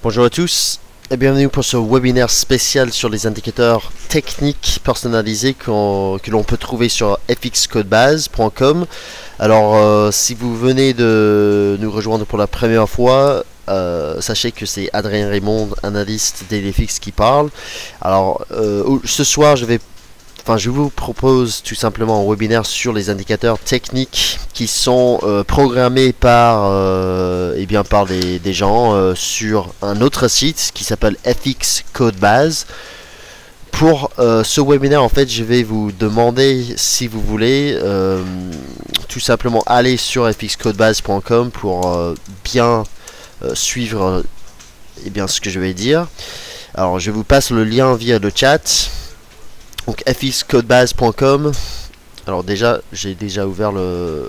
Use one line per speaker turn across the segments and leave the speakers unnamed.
Bonjour à tous et bienvenue pour ce webinaire spécial sur les indicateurs techniques personnalisés que l'on peut trouver sur fxcodebase.com. Alors si vous venez de nous rejoindre pour la première fois, sachez que c'est Adrien Raymond, analyste d'Elefix qui parle. Alors ce soir je vous propose tout simplement un webinaire sur les indicateurs techniques qui sont programmés par des gens sur un autre site qui s'appelle FX Codebase. Pour ce webinaire, en fait, je vais vous demander, si vous voulez, tout simplement aller sur fxcodebase.com pour bien suivre ce que je vais dire. Alors, je vous passe le lien via le chat. Donc fxcodebase.com. Alors j'ai déjà ouvert le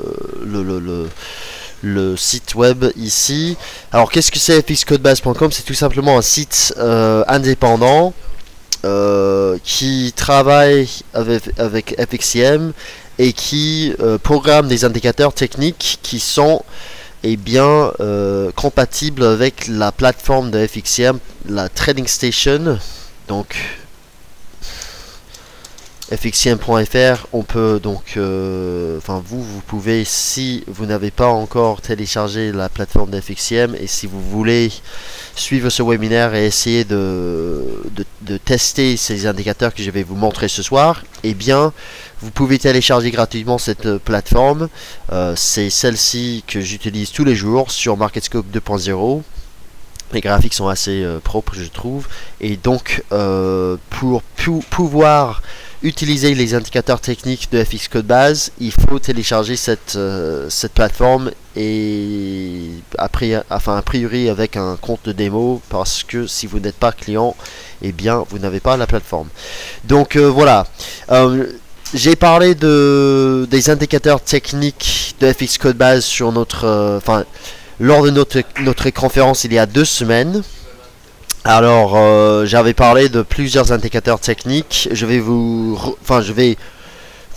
site web ici. Alors qu'est-ce que c'est fxcodebase.com? C'est tout simplement un site indépendant qui travaille avec FXCM et qui programme des indicateurs techniques qui sont compatibles avec la plateforme de FXCM, la Trading Station. Donc fxcm.fr, on peut donc vous pouvez, si vous n'avez pas encore téléchargé la plateforme de FXCM et si vous voulez suivre ce webinaire et essayer de tester ces indicateurs que je vais vous montrer ce soir, vous pouvez télécharger gratuitement cette plateforme. C'est celle-ci que j'utilise tous les jours sur MarketScope 2.0. Les graphiques sont assez propres, je trouve, et donc pour pouvoir utiliser les indicateurs techniques de FX Codebase, il faut télécharger cette plateforme et a priori avec un compte de démo, parce que si vous n'êtes pas client, vous n'avez pas la plateforme. Donc voilà. J'ai parlé des indicateurs techniques de FX Codebase sur lors de notre conférence il y a 2 semaines. Alors j'avais parlé de plusieurs indicateurs techniques. Je vais vous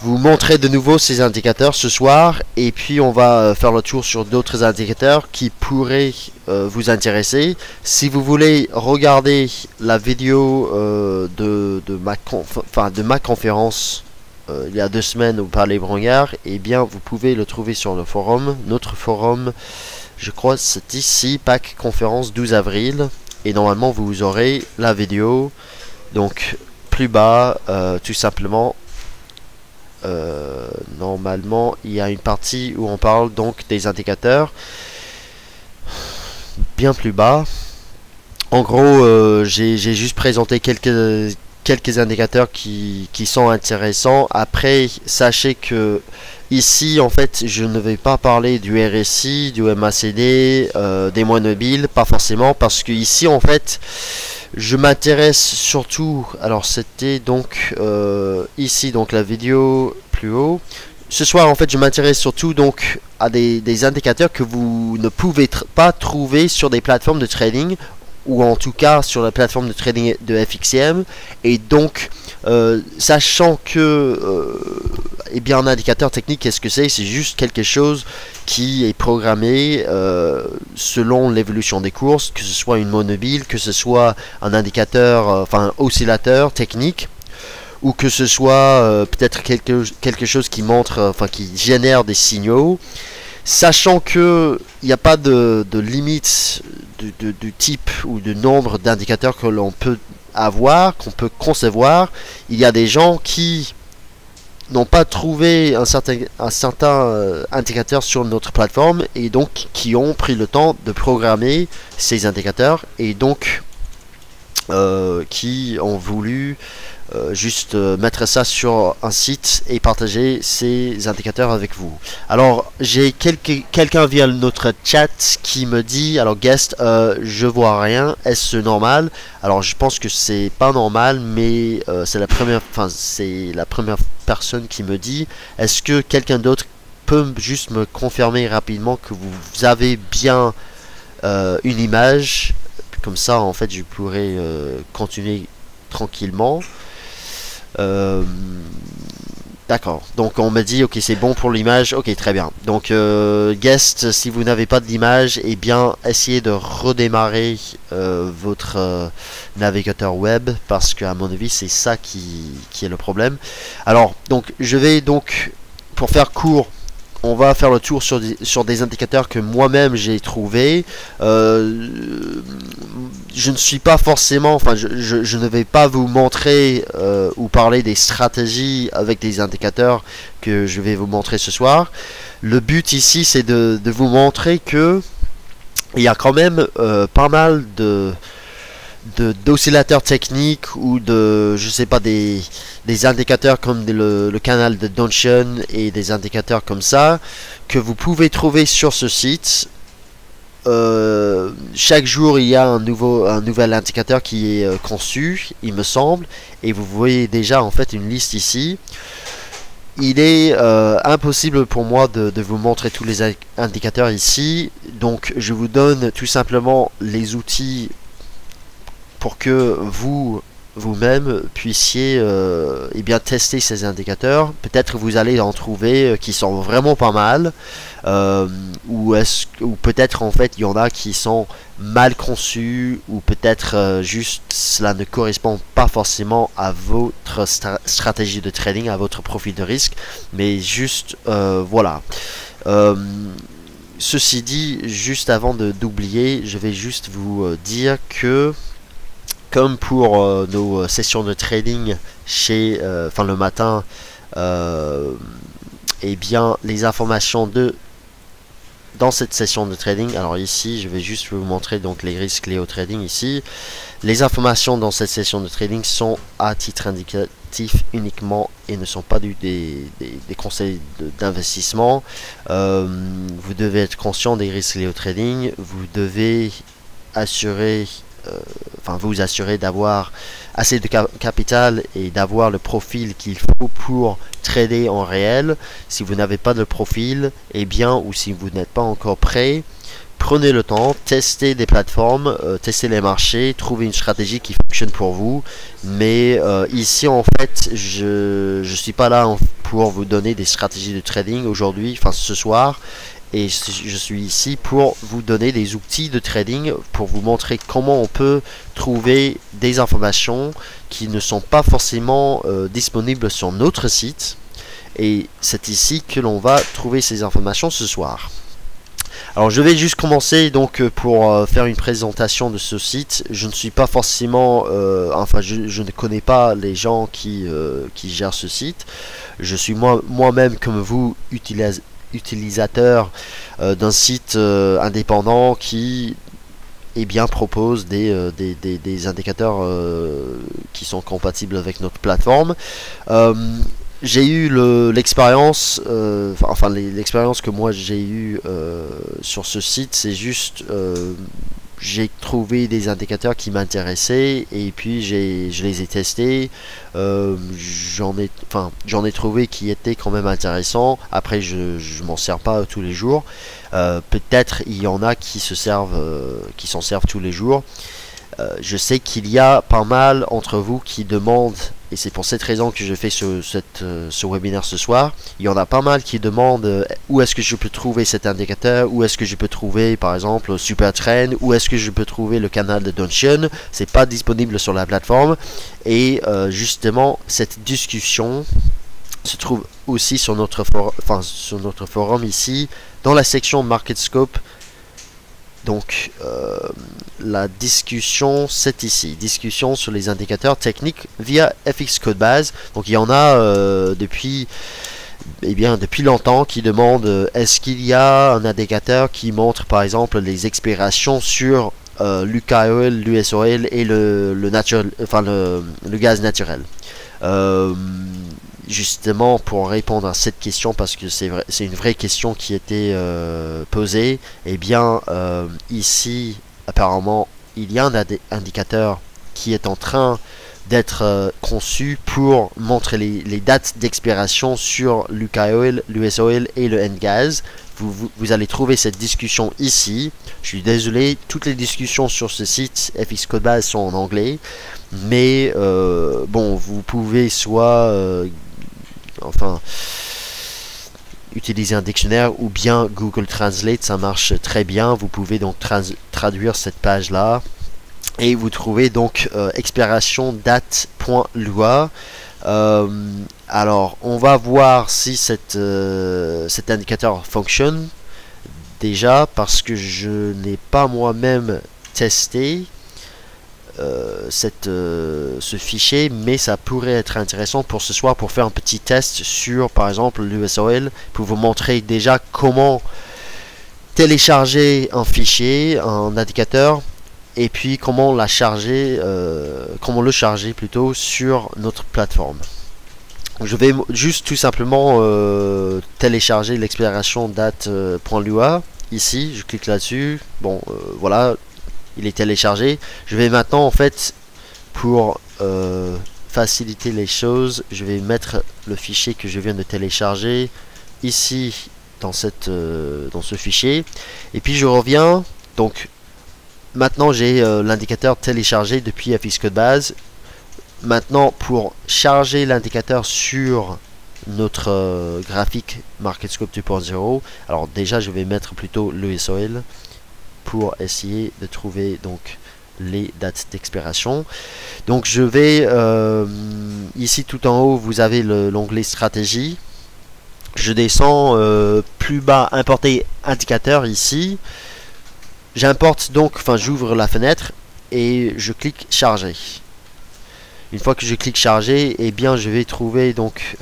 montrer de nouveau ces indicateurs ce soir, et puis on va faire le tour sur d'autres indicateurs qui pourraient vous intéresser. Si vous voulez regarder la vidéo de ma conférence il y a 2 semaines au Palais Brongniart, vous pouvez le trouver sur le forum, notre forum. Je crois que c'est ici, PAC conférence 12 avril. Et normalement vous aurez la vidéo. Donc plus bas, tout simplement, normalement il y a une partie où on parle donc des indicateurs. Bien plus bas. En gros, j'ai juste présenté quelques indicateurs qui sont intéressants. Après, sachez que ici, en fait, je ne vais pas parler du RSI, du MACD, des mois mobiles, pas forcément, parce que ici, en fait, je m'intéresse surtout. Alors, c'était donc ici, donc la vidéo plus haut. Ce soir, en fait, je m'intéresse surtout donc à des indicateurs que vous ne pouvez pas trouver sur des plateformes de trading, ou en tout cas sur la plateforme de trading de FXCM. Et donc sachant que un indicateur technique, qu'est-ce que c'est? C'est juste quelque chose qui est programmé selon l'évolution des courses, que ce soit une monobile, que ce soit un indicateur, un oscillateur technique, ou que ce soit peut-être quelque chose qui montre, qui génère des signaux. Sachant que il n'y a pas de limite du type ou du nombre d'indicateurs que l'on peut avoir, qu'on peut concevoir, il y a des gens qui n'ont pas trouvé un certain indicateur sur notre plateforme, et donc qui ont pris le temps de programmer ces indicateurs, et donc qui ont voulu juste mettre ça sur un site et partager ces indicateurs avec vous. Alors j'ai quelqu'un via notre chat qui me dit, alors guest, je vois rien, est-ce normal? Alors je pense que c'est pas normal, mais c'est la première personne qui me dit. Est-ce que quelqu'un d'autre peut juste me confirmer rapidement que vous avez bien une image? Comme ça, en fait, je pourrais continuer tranquillement. D'accord. Donc on me dit ok c'est bon pour l'image. Ok très bien. Donc guest, si vous n'avez pas d'image, eh bien essayez de redémarrer votre navigateur web parce qu'à mon avis c'est ça qui est le problème. Alors donc je vais donc pour faire court. On va faire le tour sur des indicateurs que moi-même j'ai trouvé. Je ne suis pas forcément, enfin, je ne vais pas vous montrer ou parler des stratégies avec des indicateurs que je vais vous montrer ce soir. Le but ici, c'est de vous montrer que il y a quand même pas mal d'oscillateurs techniques ou de je sais pas des indicateurs comme le canal de Donchian et des indicateurs comme ça que vous pouvez trouver sur ce site. Chaque jour il y a un nouvel indicateur qui est conçu, il me semble, et vous voyez déjà en fait une liste ici. Il est impossible pour moi de vous montrer tous les indicateurs ici, donc je vous donne tout simplement les outils pour que vous-même puissiez eh bien tester ces indicateurs. Peut-être vous allez en trouver qui sont vraiment pas mal, ou peut-être en fait il y en a qui sont mal conçus, ou peut-être juste cela ne correspond pas forcément à votre stratégie de trading, à votre profil de risque, mais juste voilà. Ceci dit, juste avant d'oublier, je vais juste vous dire que comme pour nos sessions de trading chez le matin, eh bien les informations dans cette session de trading, alors ici je vais juste vous montrer donc les risques liés au trading ici. Les informations dans cette session de trading sont à titre indicatif uniquement et ne sont pas des conseils d'investissement. Vous devez être conscient des risques liés au trading, vous devez vous assurer d'avoir assez de capital et d'avoir le profil qu'il faut pour trader en réel. Si vous n'avez pas de profil, eh bien, ou si vous n'êtes pas encore prêt, prenez le temps, testez des plateformes, testez les marchés, trouvez une stratégie qui fonctionne pour vous. Mais ici, en fait, je suis pas là pour vous donner des stratégies de trading aujourd'hui, enfin ce soir. Et je suis ici pour vous donner des outils de trading, pour vous montrer comment on peut trouver des informations qui ne sont pas forcément disponibles sur notre site. Et c'est ici que l'on va trouver ces informations ce soir. Alors je vais juste commencer donc pour faire une présentation de ce site. Je ne suis pas forcément, je ne connais pas les gens qui gèrent ce site. Je suis moi-même comme vous utilisateur d'un site indépendant qui propose des indicateurs qui sont compatibles avec notre plateforme. J'ai eu l'expérience, l'expérience que moi j'ai eue sur ce site, c'est juste j'ai trouvé des indicateurs qui m'intéressaient et puis je les ai testés. J'en ai trouvé qui étaient quand même intéressants. Après je m'en sers pas tous les jours. Peut-être il y en a qui s'en servent tous les jours. Je sais qu'il y a pas mal entre vous qui demandent, et c'est pour cette raison que je fais ce webinaire ce soir, il y en a pas mal qui demandent où est-ce que je peux trouver cet indicateur, où est-ce que je peux trouver par exemple Supertrend, où est-ce que je peux trouver le canal de Donchian. C'est pas disponible sur la plateforme, et justement cette discussion se trouve aussi sur notre forum ici, dans la section MarketScope. Donc la discussion c'est ici, discussion sur les indicateurs techniques via FX Codebase. Donc il y en a depuis longtemps qui demandent est-ce qu'il y a un indicateur qui montre par exemple les expirations sur l'UK Oil, l'US Oil et le gaz naturel. Justement pour répondre à cette question, parce que c'est une vraie question qui était posée, et bien ici apparemment il y a un indicateur qui est en train d'être conçu pour montrer les dates d'expiration sur l'UK Oil, l'US Oil et le N-Gaz. Vous allez trouver cette discussion ici. Je suis désolé, toutes les discussions sur ce site FX Codebase sont en anglais, mais bon, vous pouvez soit enfin utiliser un dictionnaire ou bien Google Translate, ça marche très bien. Vous pouvez donc traduire cette page là et vous trouvez donc expiration date.lua. Alors on va voir si cet indicateur fonctionne déjà, parce que je n'ai pas moi-même testé ce fichier, mais ça pourrait être intéressant pour ce soir pour faire un petit test sur par exemple l'USOL, pour vous montrer déjà comment télécharger un fichier, un indicateur, et puis comment le charger plutôt sur notre plateforme. Je vais juste tout simplement télécharger l'expiration date.lua. Ici, je clique là-dessus. Bon, voilà, il est téléchargé. Je vais maintenant, en fait, pour faciliter les choses, je vais mettre le fichier que je viens de télécharger ici dans ce fichier. Et puis je reviens. Donc, maintenant, j'ai l'indicateur téléchargé depuis FX Codebase. Maintenant, pour charger l'indicateur sur notre graphique MarketScope 2.0, alors déjà je vais mettre plutôt l'USOL pour essayer de trouver donc les dates d'expiration. Donc je vais ici tout en haut, vous avez l'onglet stratégie. Je descends plus bas, importer indicateur ici. J'importe donc, enfin j'ouvre la fenêtre et je clique charger. Une fois que je clique charger, eh bien je vais trouver donc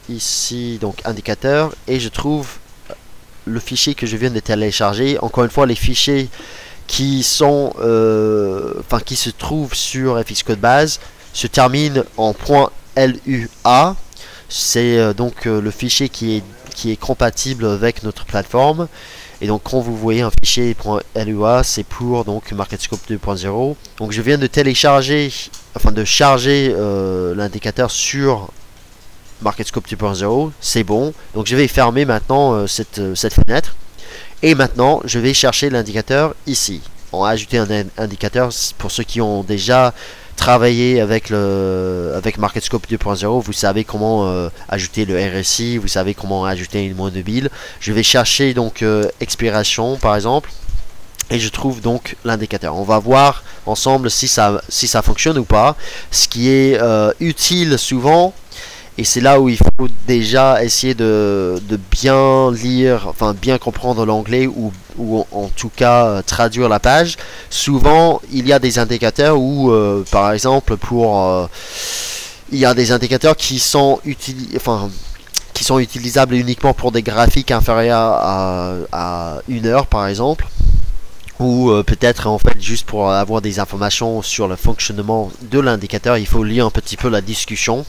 ici donc indicateur, et je trouve le fichier que je viens de télécharger. Encore une fois, les fichiers qui sont qui se trouvent sur FX Codebase se terminent en .lua. C'est donc le fichier qui est compatible avec notre plateforme. Et donc quand vous voyez un fichier .lua, c'est pour donc MarketScope 2.0. Donc je viens de télécharger, enfin de charger l'indicateur sur MarketScope 2.0, c'est bon. Donc je vais fermer maintenant cette fenêtre. Et maintenant je vais chercher l'indicateur ici. On a ajouté un indicateur pour ceux qui ont déjà travaillé avec MarketScope 2.0, vous savez comment ajouter le RSI, vous savez comment ajouter une monnaie mobile. Je vais chercher donc expiration par exemple, et je trouve donc l'indicateur. On va voir ensemble si ça fonctionne ou pas. Ce qui est utile souvent, et c'est là où il faut déjà essayer de bien lire, enfin bien comprendre l'anglais, ou en tout cas traduire la page. Souvent il y a des indicateurs où par exemple il y a des indicateurs qui sont utilisables uniquement pour des graphiques inférieurs à 1 heure par exemple, ou peut-être en fait juste pour avoir des informations sur le fonctionnement de l'indicateur. Il faut lire un petit peu la discussion.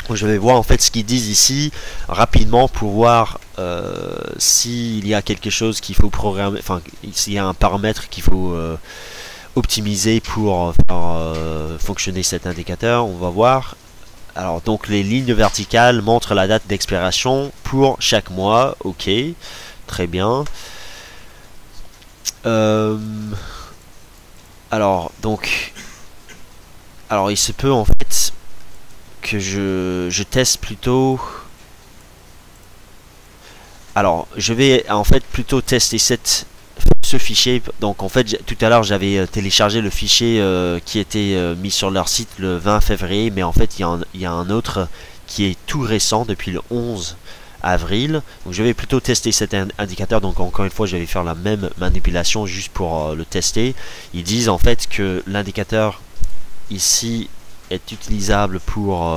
Je vais voir en fait ce qu'ils disent ici rapidement pour voir s'il y a quelque chose qu'il faut programmer, enfin s'il y a un paramètre qu'il faut optimiser pour faire fonctionner cet indicateur. On va voir. Alors donc les lignes verticales montrent la date d'expiration pour chaque mois. Ok, très bien. Alors il se peut en fait que je teste plutôt. Alors je vais en fait plutôt tester ce fichier. Donc en fait tout à l'heure j'avais téléchargé le fichier qui était mis sur leur site le 20 février, mais en fait il y a un autre qui est tout récent depuis le 11 avril. Donc je vais plutôt tester cet indicateur. Donc encore une fois je vais faire la même manipulation juste pour le tester. Ils disent en fait que l'indicateur ici est utilisable pour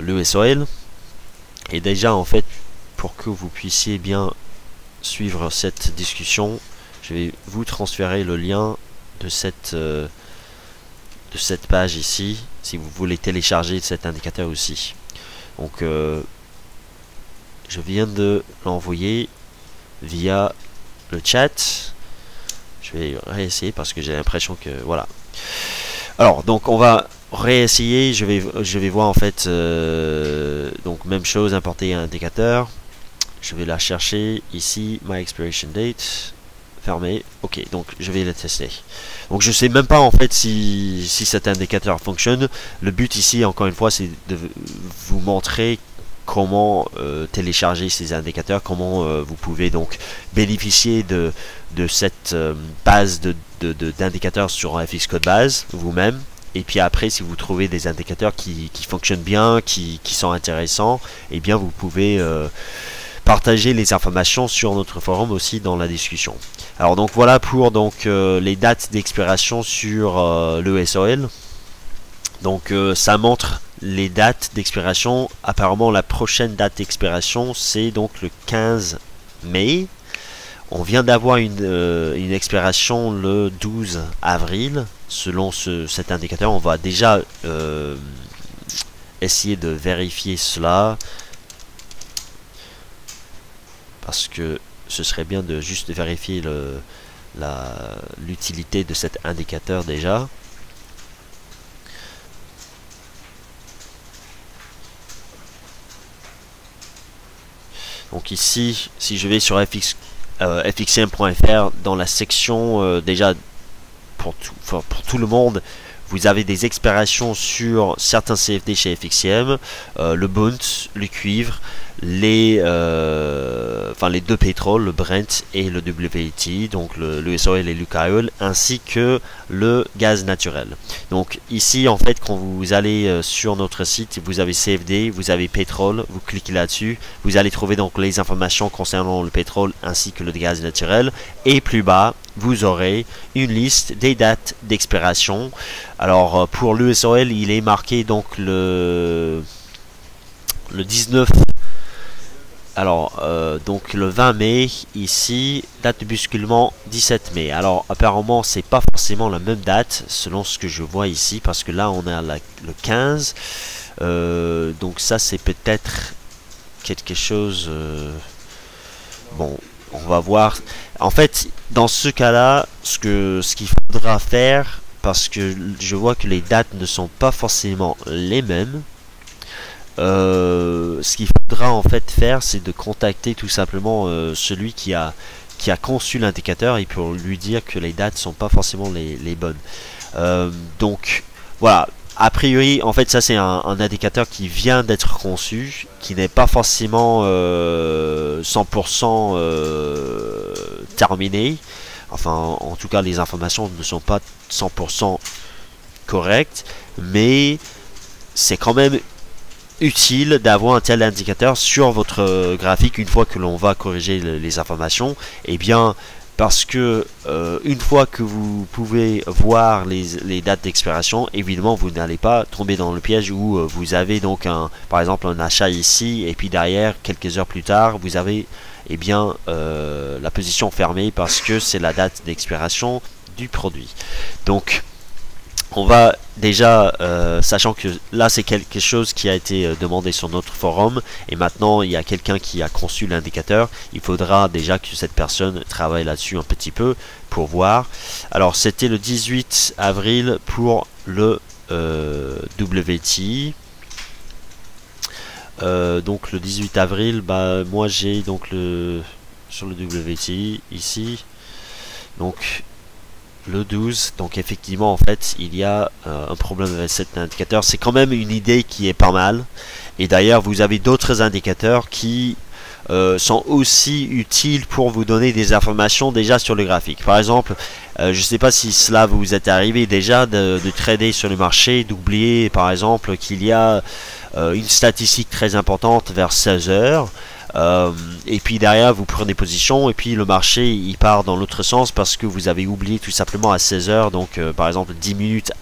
l'USOL. Et déjà en fait, pour que vous puissiez bien suivre cette discussion, je vais vous transférer le lien de cette page ici si vous voulez télécharger cet indicateur aussi. Donc je viens de l'envoyer via le chat. Je vais réessayer parce que j'ai l'impression que voilà. Alors donc on va réessayer. Je vais voir en fait donc même chose, importer un indicateur. Je vais la chercher ici, my expiration date, fermé. Ok, donc je vais le tester. Donc je sais même pas en fait si cet indicateur fonctionne. Le but ici, encore une fois, c'est de vous montrer comment télécharger ces indicateurs, comment vous pouvez donc bénéficier de cette base d'indicateurs sur FX Code Base vous-même. Et puis après, si vous trouvez des indicateurs qui fonctionnent bien, qui sont intéressants, eh bien vous pouvez partager les informations sur notre forum aussi dans la discussion. Alors donc voilà pour donc les dates d'expiration sur le SOL. Donc ça montre les dates d'expiration. Apparemment la prochaine date d'expiration c'est donc le 15 mai. On vient d'avoir une expiration le 12 avril. Selon cet indicateur, on va déjà essayer de vérifier cela. Parce que ce serait bien de juste vérifier l'utilité de cet indicateur déjà. Donc ici, si je vais sur fxcm.fr, dans la section déjà pour tout le monde, vous avez des expirations sur certains CFD chez FXCM, le Bunt, le cuivre, les deux pétroles, le Brent et le WTI, donc le SOL et l'UKOL, ainsi que le gaz naturel. Donc ici en fait quand vous allez sur notre site, vous avez CFD, vous avez pétrole, vous cliquez là-dessus, vous allez trouver donc les informations concernant le pétrole ainsi que le gaz naturel, et plus bas vous aurez une liste des dates d'expiration. Alors pour l'USOL il est marqué donc le 19. Alors, donc le 20 mai, ici, date de basculement 17 mai. Alors, apparemment, c'est pas forcément la même date, selon ce que je vois ici, parce que là, on a le 15. Donc ça, c'est peut-être quelque chose... bon, on va voir. En fait, dans ce cas-là, ce qu'il faudra faire, parce que je vois que les dates ne sont pas forcément les mêmes, ce qu'il faudra en fait faire, c'est de contacter tout simplement celui qui a conçu l'indicateur, et pour lui dire que les dates sont pas forcément les bonnes. Donc voilà, a priori en fait ça c'est un indicateur qui vient d'être conçu, qui n'est pas forcément 100% terminé. Enfin en tout cas les informations ne sont pas 100% correctes, mais c'est quand même utile d'avoir un tel indicateur sur votre graphique une fois que l'on va corriger les informations. Et bien parce que une fois que vous pouvez voir les dates d'expiration, évidemment vous n'allez pas tomber dans le piège où vous avez donc par exemple un achat ici, et puis derrière quelques heures plus tard vous avez la position fermée parce que c'est la date d'expiration du produit. Donc on va déjà, sachant que là c'est quelque chose qui a été demandé sur notre forum, et maintenant il y a quelqu'un qui a conçu l'indicateur, il faudra déjà que cette personne travaille là-dessus un petit peu pour voir. Alors c'était le 18 avril pour le WTI. Donc le 18 avril, moi j'ai donc sur le WTI ici, donc le 12, donc effectivement en fait il y a un problème avec cet indicateur. C'est quand même une idée qui est pas mal, et d'ailleurs vous avez d'autres indicateurs qui sont aussi utiles pour vous donner des informations déjà sur le graphique. Par exemple, je ne sais pas si cela vous est arrivé déjà de trader sur le marché, d'oublier par exemple qu'il y a une statistique très importante vers 16 heures. Et puis derrière vous prenez position, et puis le marché il part dans l'autre sens parce que vous avez oublié tout simplement à 16 heures, donc par exemple 10 minutes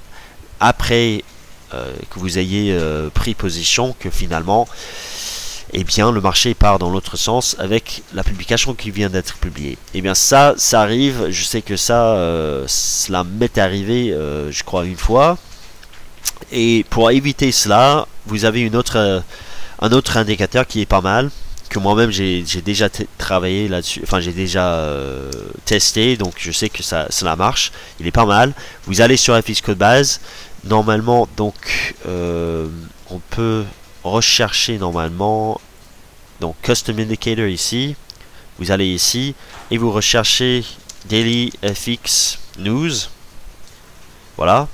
après que vous ayez pris position, que finalement et bien le marché part dans l'autre sens avec la publication qui vient d'être publiée. Et bien ça arrive, je sais que cela m'est arrivé je crois une fois, et pour éviter cela vous avez un autre indicateur qui est pas mal, que moi-même j'ai déjà travaillé là-dessus, enfin j'ai déjà testé, donc je sais que cela marche, il est pas mal. Vous allez sur FX Code Base, normalement donc on peut rechercher normalement donc Custom Indicator ici, vous allez ici et vous recherchez Daily FX News. Voilà.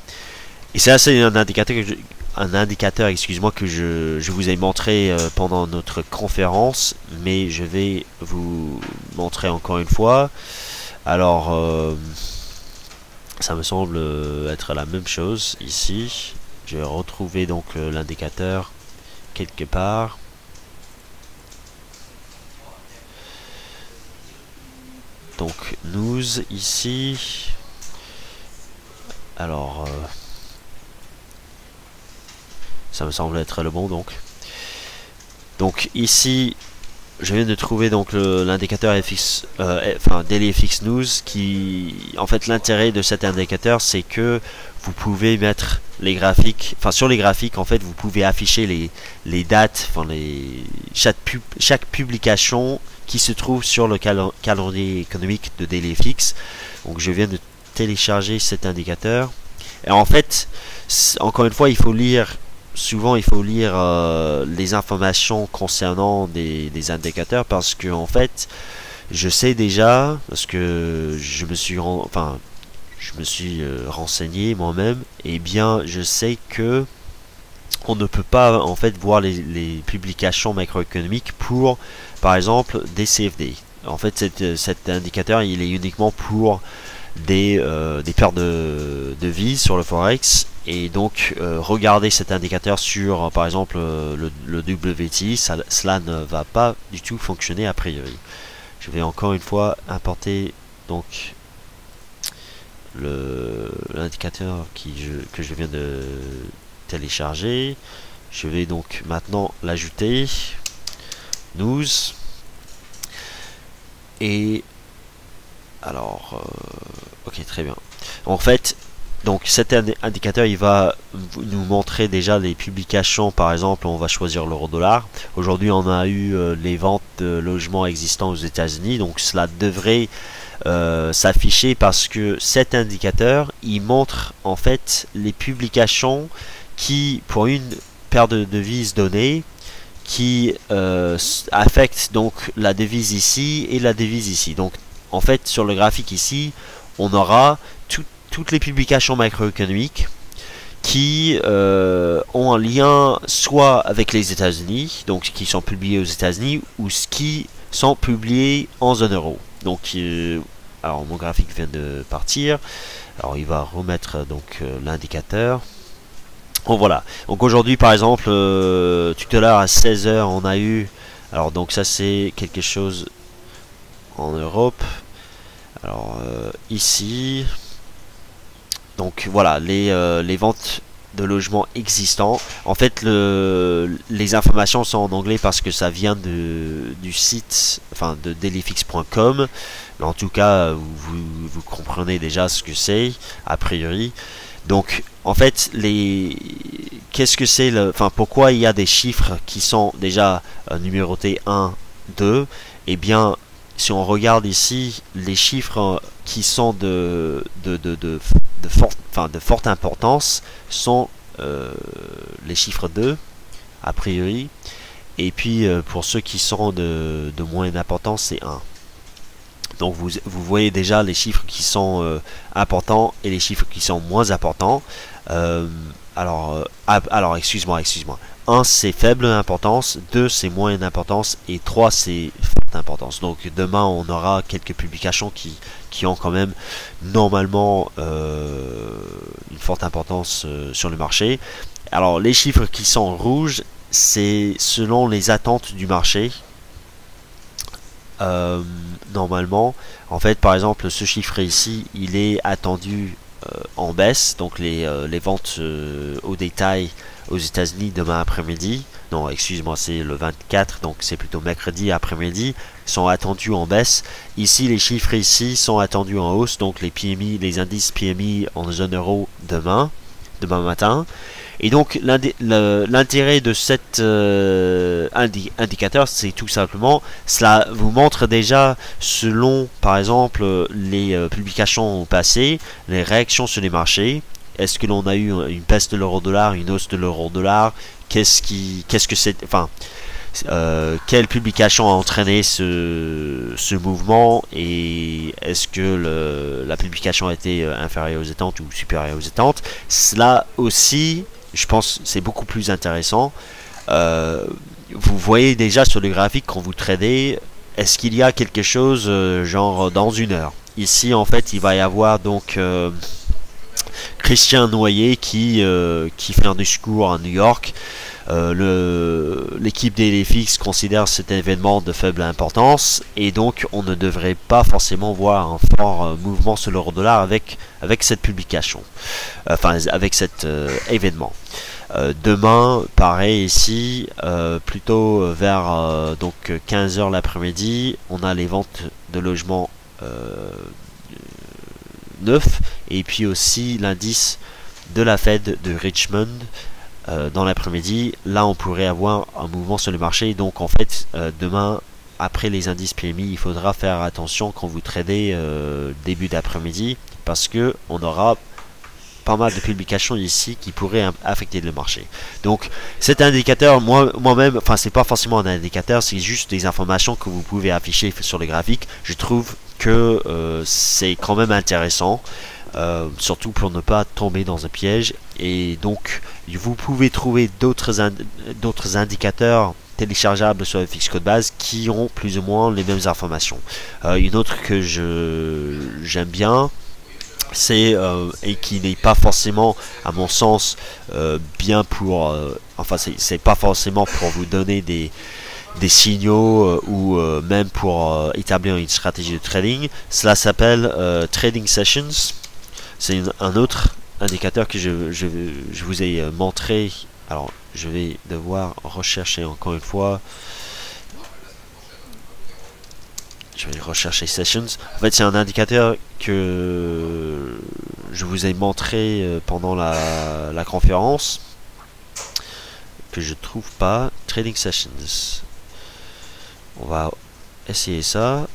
Et ça, c'est un indicateur excuse-moi, que je vous ai montré pendant notre conférence, mais je vais vous montrer encore une fois. Alors, ça me semble être la même chose ici. Je vais retrouver donc l'indicateur quelque part. Donc, news ici. Alors, ça me semble être le bon donc. Donc ici, je viens de trouver donc l'indicateur FX, Daily FX News, qui, en fait, l'intérêt de cet indicateur, c'est que vous pouvez mettre les graphiques, enfin sur les graphiques, en fait, vous pouvez afficher les dates, enfin chaque publication qui se trouve sur le calendrier économique de Daily FX. Donc je viens de télécharger cet indicateur. Et en fait, encore une fois, il faut lire. Souvent, il faut lire les informations concernant des indicateurs, parce que en fait, je sais déjà, parce que je me suis renseigné moi-même, et bien je sais que on ne peut pas en fait voir les publications macroéconomiques pour, par exemple, des CFD. En fait, cet indicateur, il est uniquement pour des paires de devises sur le Forex. Et donc, regardez cet indicateur sur, par exemple, le WTI, cela ne va pas du tout fonctionner a priori. Je vais encore une fois importer donc l'indicateur que je viens de télécharger. Je vais donc maintenant l'ajouter. News. Et alors, ok, très bien. En fait, donc cet indicateur, il va nous montrer déjà les publications. Par exemple, on va choisir l'euro-dollar. Aujourd'hui, on a eu les ventes de logements existants aux États-Unis. Donc cela devrait s'afficher, parce que cet indicateur, il montre en fait les publications qui, pour une paire de devises donnée, qui affectent donc la devise ici et la devise ici. Donc en fait, sur le graphique ici, on aura toutes les publications macroéconomiques qui ont un lien soit avec les États-Unis, donc qui sont publiés aux États-Unis, ou qui sont publiés en zone euro. Donc, alors mon graphique vient de partir. Alors il va remettre donc l'indicateur. Bon voilà. Donc aujourd'hui, par exemple, tout à l'heure à 16 h, on a eu. Alors donc ça, c'est quelque chose en Europe. Alors ici, donc voilà, les ventes de logements existants. En fait, les informations sont en anglais parce que ça vient du site, enfin de dailyfix.com. Mais en tout cas, vous comprenez déjà ce que c'est a priori. Donc en fait, qu'est-ce que c'est pourquoi il y a des chiffres qui sont déjà numérotés 1, 2. Eh bien, si on regarde ici, les chiffres qui sont de forte importance sont les chiffres 2 a priori, et puis pour ceux qui sont de moyenne importance, c'est 1. Donc vous voyez déjà les chiffres qui sont importants et les chiffres qui sont moins importants. Alors excuse-moi. 1 c'est faible importance, 2 c'est moyenne importance, et 3 c'est forte importance. Donc demain on aura quelques publications qui ont quand même normalement une forte importance sur le marché. Alors les chiffres qui sont rouges, c'est selon les attentes du marché. Normalement, en fait, par exemple, ce chiffre ici, il est attendu en baisse. Donc les ventes au détail aux États-Unis demain après-midi, non, excuse-moi, c'est le 24, donc c'est plutôt mercredi après-midi, sont attendus en baisse. Ici, les chiffres ici sont attendus en hausse, donc les PMI, les indices PMI en zone euro demain matin. Et donc l'intérêt de cet indicateur, c'est tout simplement, cela vous montre déjà, selon par exemple les publications passées, les réactions sur les marchés. Est-ce que l'on a eu une baisse de l'euro-dollar, une hausse de l'euro-dollar? Qu'est-ce que c'est, enfin,
quelle publication a entraîné ce mouvement et est-ce que la publication a été inférieure aux attentes ou supérieure aux attentes. Cela aussi, je pense, c'est beaucoup plus intéressant. Vous voyez déjà sur le graphique quand vous tradez, est-ce qu'il y a quelque chose genre dans une heure. Ici en fait il va y avoir donc Christian Noyer qui fait un discours à New York. L'équipe des LFX considère cet événement de faible importance et donc on ne devrait pas forcément voir un fort mouvement sur l'euro-dollar avec cette publication, enfin avec cet événement. Demain, pareil ici, plutôt vers donc 15h l'après-midi, on a les ventes de logements neufs et puis aussi l'indice de la Fed de Richmond dans l'après-midi. Là, on pourrait avoir un mouvement sur le marché. Donc, en fait, demain, après les indices PMI, il faudra faire attention quand vous tradez début d'après-midi parce que on aura pas mal de publications ici qui pourraient affecter le marché. Donc cet indicateur, moi-même, enfin c'est pas forcément un indicateur, c'est juste des informations que vous pouvez afficher sur le graphique. Je trouve que c'est quand même intéressant, surtout pour ne pas tomber dans un piège. Et donc vous pouvez trouver d'autres indicateurs téléchargeables sur FX Code Base qui ont plus ou moins les mêmes informations. Une autre que j'aime bien, c'est et qui n'est pas forcément à mon sens bien pour enfin c'est pas forcément pour vous donner des signaux ou même pour établir une stratégie de trading. Cela s'appelle Trading Sessions. C'est un autre indicateur que je vous ai montré. Alors je vais devoir rechercher encore une fois. Je vais rechercher Sessions. En fait, c'est un indicateur que je vous ai montré pendant la conférence, que je trouve pas. Trading Sessions. On va essayer ça.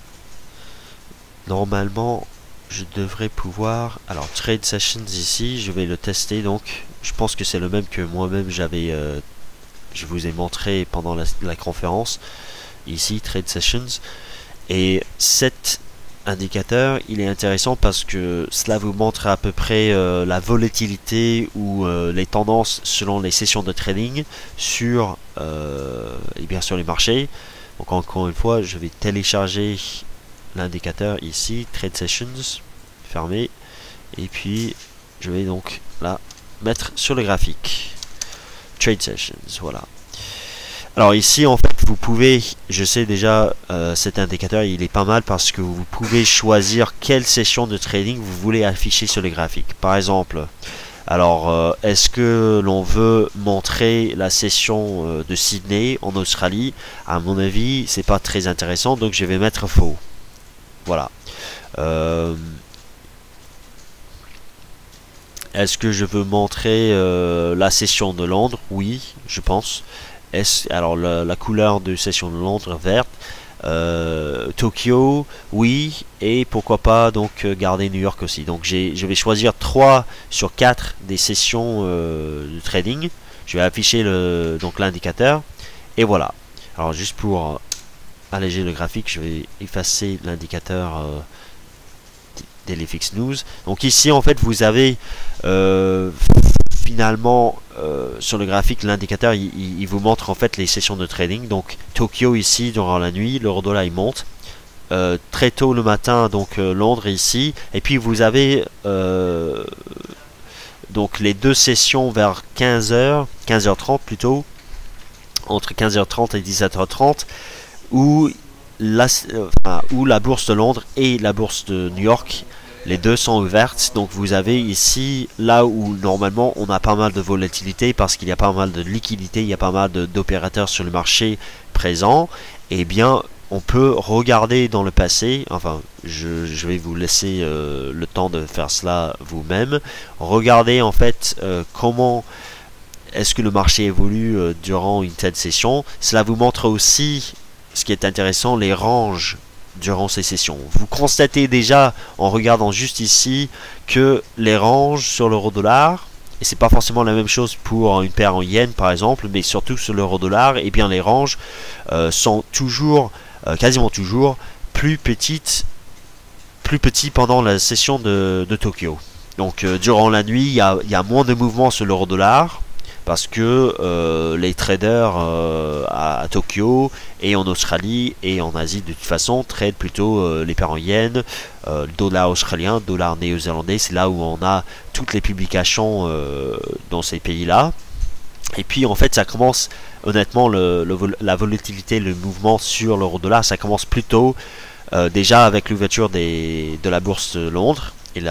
Normalement, je devrais pouvoir. Alors, Trade Sessions ici, je vais le tester. Donc, je pense que c'est le même que moi-même je vous ai montré pendant la conférence. Ici, Trade Sessions. Et cet indicateur, il est intéressant parce que cela vous montre à peu près la volatilité ou les tendances selon les sessions de trading sur, et bien sur les marchés. Donc encore une fois, je vais télécharger l'indicateur ici, Trade Sessions, fermé, et puis je vais donc là mettre sur le graphique. Trade Sessions, voilà. Alors ici en fait vous pouvez, je sais déjà cet indicateur il est pas mal parce que vous pouvez choisir quelle session de trading vous voulez afficher sur les graphiques. Par exemple, alors est-ce que l'on veut montrer la session de Sydney en Australie? À mon avis c'est pas très intéressant, donc je vais mettre faux. Voilà. Est-ce que je veux montrer la session de Londres? Oui, je pense. Alors la couleur de session de Londres verte, Tokyo, oui, et pourquoi pas donc garder New York aussi. Donc je vais choisir 3 sur 4 des sessions de trading. Je vais afficher donc l'indicateur et voilà. Alors juste pour alléger le graphique, je vais effacer l'indicateur des LFX News. Donc ici en fait vous avez finalement sur le graphique l'indicateur il vous montre en fait les sessions de trading. Donc Tokyo ici durant la nuit, l'euro-dollar il monte très tôt le matin, donc Londres ici, et puis vous avez donc les deux sessions vers 15h30 plutôt, entre 15h30 et 17h30 où la bourse de Londres et la bourse de New York, les deux sont ouvertes. Donc vous avez ici, là où normalement on a pas mal de volatilité parce qu'il y a pas mal de liquidité, il y a pas mal d'opérateurs sur le marché présents, et bien on peut regarder dans le passé, enfin je vais vous laisser le temps de faire cela vous-même. Regardez en fait comment est-ce que le marché évolue durant une telle session. Cela vous montre aussi, ce qui est intéressant, les ranges durant ces sessions. Vous constatez déjà en regardant juste ici que les ranges sur l'euro-dollar et c'est pas forcément la même chose pour une paire en yens par exemple, mais surtout sur l'euro-dollar, et bien les ranges sont toujours, quasiment toujours, plus petites, plus petits pendant la session de Tokyo. Donc durant la nuit, il y a moins de mouvements sur l'euro-dollar, parce que les traders à Tokyo et en Australie et en Asie de toute façon tradent plutôt les paires en yens, le dollar australien, dollar néo-zélandais, c'est là où on a toutes les publications dans ces pays-là. Et puis en fait ça commence, honnêtement, la volatilité, le mouvement sur l'euro-dollar, ça commence plutôt déjà avec l'ouverture de la bourse de Londres et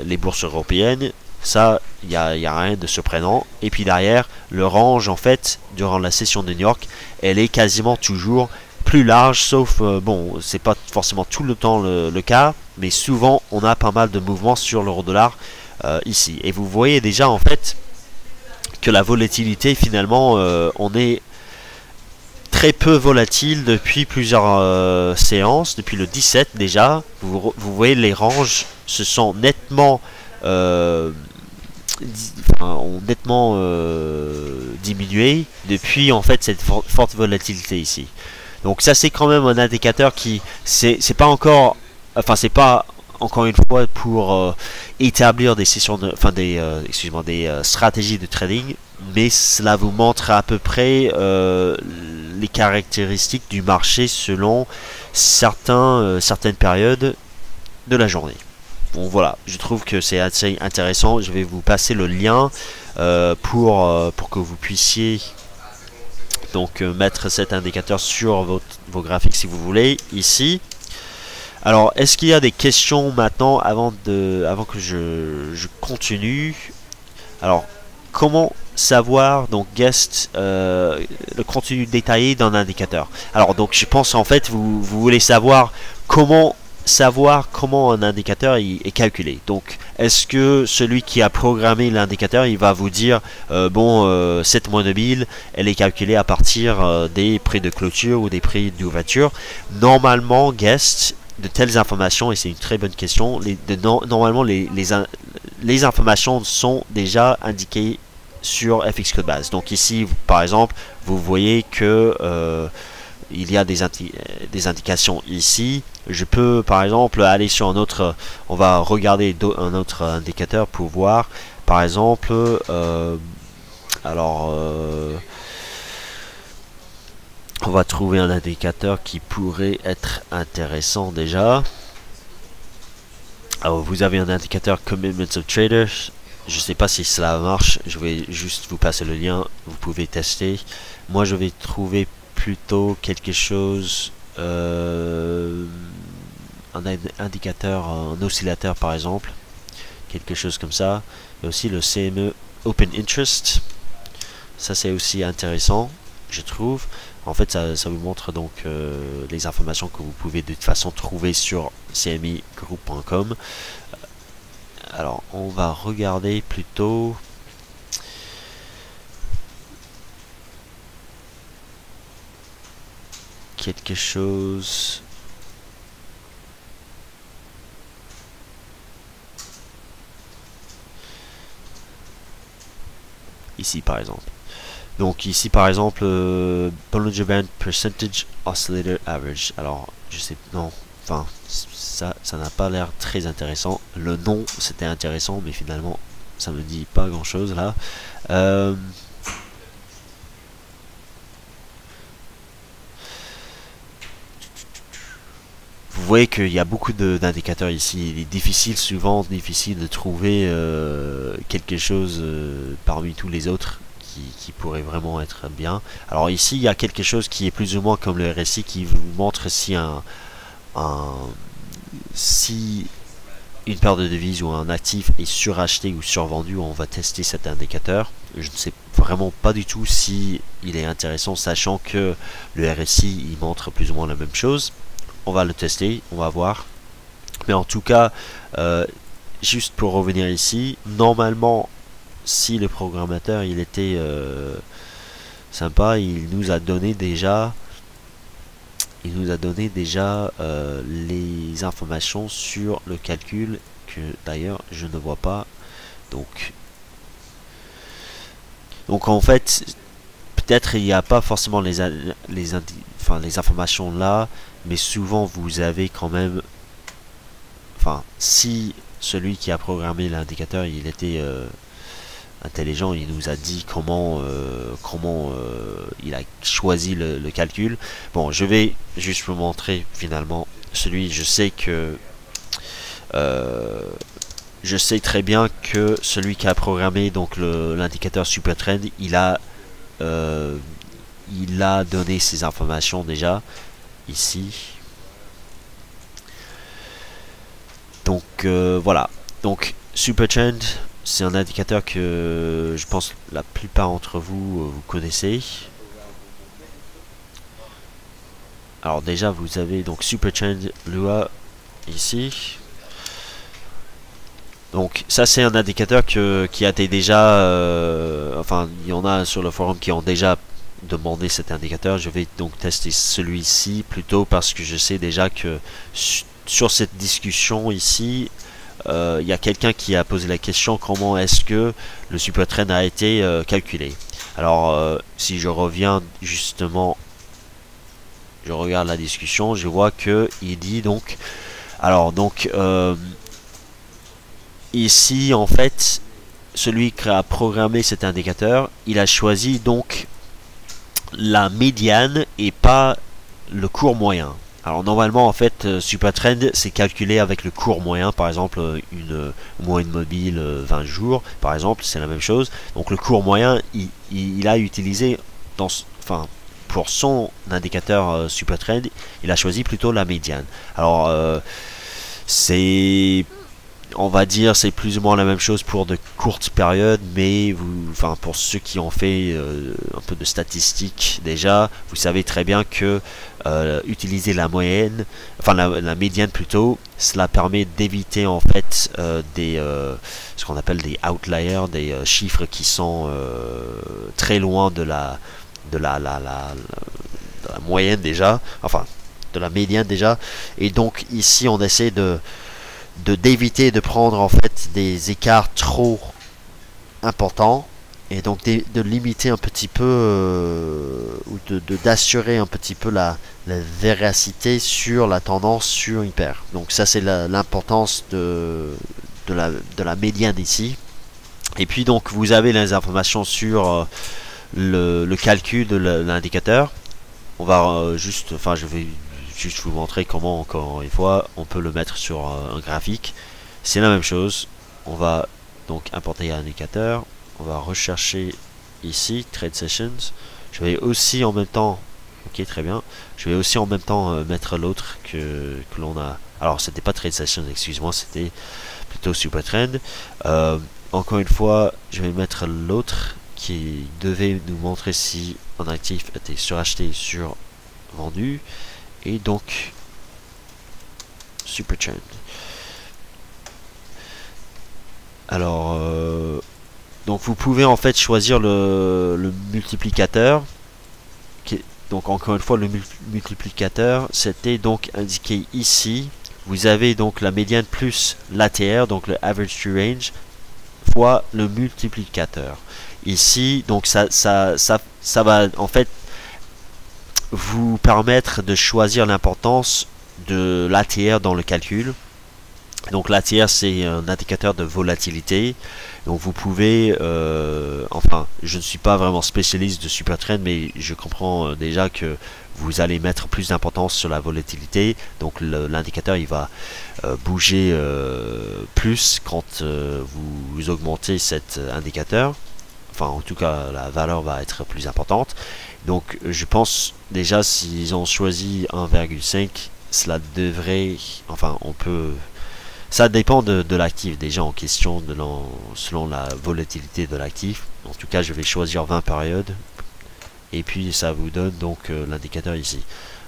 les bourses européennes. Ça, il y a rien de surprenant. Et puis derrière, le range, en fait, durant la session de New York, elle est quasiment toujours plus large, sauf, bon, c'est pas forcément tout le temps le cas, mais souvent, on a pas mal de mouvements sur l'euro-dollar ici. Et vous voyez déjà, en fait, que la volatilité, finalement, on est très peu volatile depuis plusieurs séances, depuis le 17 déjà. Vous voyez, les ranges se sont nettement ont nettement diminué depuis en fait cette forte volatilité ici. Donc ça c'est quand même un indicateur qui c'est pas encore, enfin c'est pas encore une fois pour établir des sessions de, enfin des excusez-moi, des stratégies de trading, mais cela vous montre à peu près les caractéristiques du marché selon certaines périodes de la journée. Bon voilà, je trouve que c'est assez intéressant. Je vais vous passer le lien pour que vous puissiez donc mettre cet indicateur sur vos graphiques si vous voulez ici. Alors, est-ce qu'il y a des questions maintenant avant que je continue? Alors, comment savoir donc guest le contenu détaillé d'un indicateur? Alors donc je pense en fait vous voulez savoir comment un indicateur est calculé. Donc est-ce que celui qui a programmé l'indicateur il va vous dire cette moyenne mobile elle est calculée à partir des prix de clôture ou des prix d'ouverture? Normalement guest de telles informations, et c'est une très bonne question, normalement les informations sont déjà indiquées sur FX Code Base. Donc ici par exemple vous voyez que il y a des indications ici. Je peux par exemple aller sur un autre, on va regarder un autre indicateur pour voir par exemple on va trouver un indicateur qui pourrait être intéressant déjà. Alors vous avez un indicateur Commitments of Traders. Je ne sais pas si cela marche, je vais juste vous passer le lien, vous pouvez tester. Moi je vais trouver plutôt quelque chose, un indicateur, un oscillateur par exemple, quelque chose comme ça. Il y a aussi le CME Open Interest, ça c'est aussi intéressant je trouve. En fait ça vous montre donc les informations que vous pouvez de toute façon trouver sur cmigroup.com. Alors on va regarder plutôt quelque chose ici par exemple. Donc ici par exemple Bollinger Band Percentage Oscillator Average. Alors je sais non, enfin ça n'a pas l'air très intéressant. Le nom c'était intéressant mais finalement ça me dit pas grand chose là. Vous voyez qu'il y a beaucoup d'indicateurs ici. Il est souvent difficile de trouver quelque chose parmi tous les autres qui pourrait vraiment être bien. Alors ici il y a quelque chose qui est plus ou moins comme le RSI qui vous montre si si une paire de devises ou un actif est suracheté ou survendu. On va tester cet indicateur. Je ne sais vraiment pas du tout si il est intéressant, sachant que le RSI il montre plus ou moins la même chose. On va le tester, on va voir. Mais en tout cas, juste pour revenir ici, normalement, si le programmateur il était sympa, il nous a donné déjà les informations sur le calcul que d'ailleurs je ne vois pas. Donc Donc en fait, peut-être il n'y a pas forcément les informations là, mais souvent vous avez quand même, enfin, si celui qui a programmé l'indicateur, il était intelligent, il nous a dit comment il a choisi le calcul. Bon, je vais juste vous montrer finalement celui, euh, je sais très bien que celui qui a programmé donc l'indicateur Supertrend, euh, il a donné ces informations déjà ici. Donc voilà. Donc Supertrend, c'est un indicateur que je pense la plupart d'entre vous vous connaissez. Alors déjà vous avez donc Supertrend Lua ici. Donc ça c'est un indicateur qui a été déjà, enfin il y en a sur le forum qui ont déjà demandé cet indicateur. Je vais donc tester celui-ci plutôt parce que je sais déjà que sur cette discussion ici, il y a quelqu'un qui a posé la question comment est-ce que le supertrend a été calculé. Alors si je reviens justement, je regarde la discussion, je vois que il dit donc, alors donc ici en fait celui qui a programmé cet indicateur, il a choisi donc la médiane et pas le cours moyen. Alors normalement en fait Supertrend c'est calculé avec le cours moyen, par exemple une moyenne mobile 20 jours par exemple, c'est la même chose. Donc le cours moyen il a utilisé dans, enfin pour son indicateur Supertrend, il a choisi plutôt la médiane. Alors c'est, on va dire, c'est plus ou moins la même chose pour de courtes périodes, mais vous, enfin pour ceux qui ont fait un peu de statistiques déjà, vous savez très bien que utiliser la moyenne, enfin la médiane plutôt, cela permet d'éviter en fait ce qu'on appelle des outliers, des chiffres qui sont très loin de la moyenne déjà, enfin de la médiane déjà, et donc ici on essaie d'éviter de prendre en fait des écarts trop importants et donc de limiter un petit peu ou d'assurer un petit peu la véracité sur la tendance sur une paire. Donc ça c'est l'importance de la médiane ici. Et puis donc vous avez les informations sur le calcul de l'indicateur. On va juste, enfin je vais juste vous montrer comment, encore une fois, on peut le mettre sur un graphique. C'est la même chose. On va donc importer l'indicateur. On va rechercher ici Trade Sessions. Je vais aussi en même temps, ok très bien. Je vais aussi en même temps mettre l'autre que l'on a. Alors c'était pas Trade Sessions, excuse-moi, c'était plutôt Supertrend. Encore une fois, je vais mettre l'autre qui devait nous montrer si un actif était suracheté, survendu. Et donc Supertrend. Alors donc vous pouvez en fait choisir le multiplicateur. Donc encore une fois le multiplicateur c'était donc indiqué ici. Vous avez donc la médiane plus l'ATR, donc le average true range, fois le multiplicateur. Ici donc ça va en fait vous permettre de choisir l'importance de l'ATR dans le calcul. Donc l'ATR c'est un indicateur de volatilité. Donc vous pouvez, enfin je ne suis pas vraiment spécialiste de Supertrend, mais je comprends déjà que vous allez mettre plus d'importance sur la volatilité. Donc l'indicateur il va bouger plus quand vous augmentez cet indicateur. Enfin en tout cas la valeur va être plus importante. Donc je pense déjà s'ils ont choisi 1,5, cela devrait, enfin on peut, ça dépend de l'actif déjà en question selon la volatilité de l'actif. En tout cas je vais choisir 20 périodes et puis ça vous donne donc l'indicateur ici.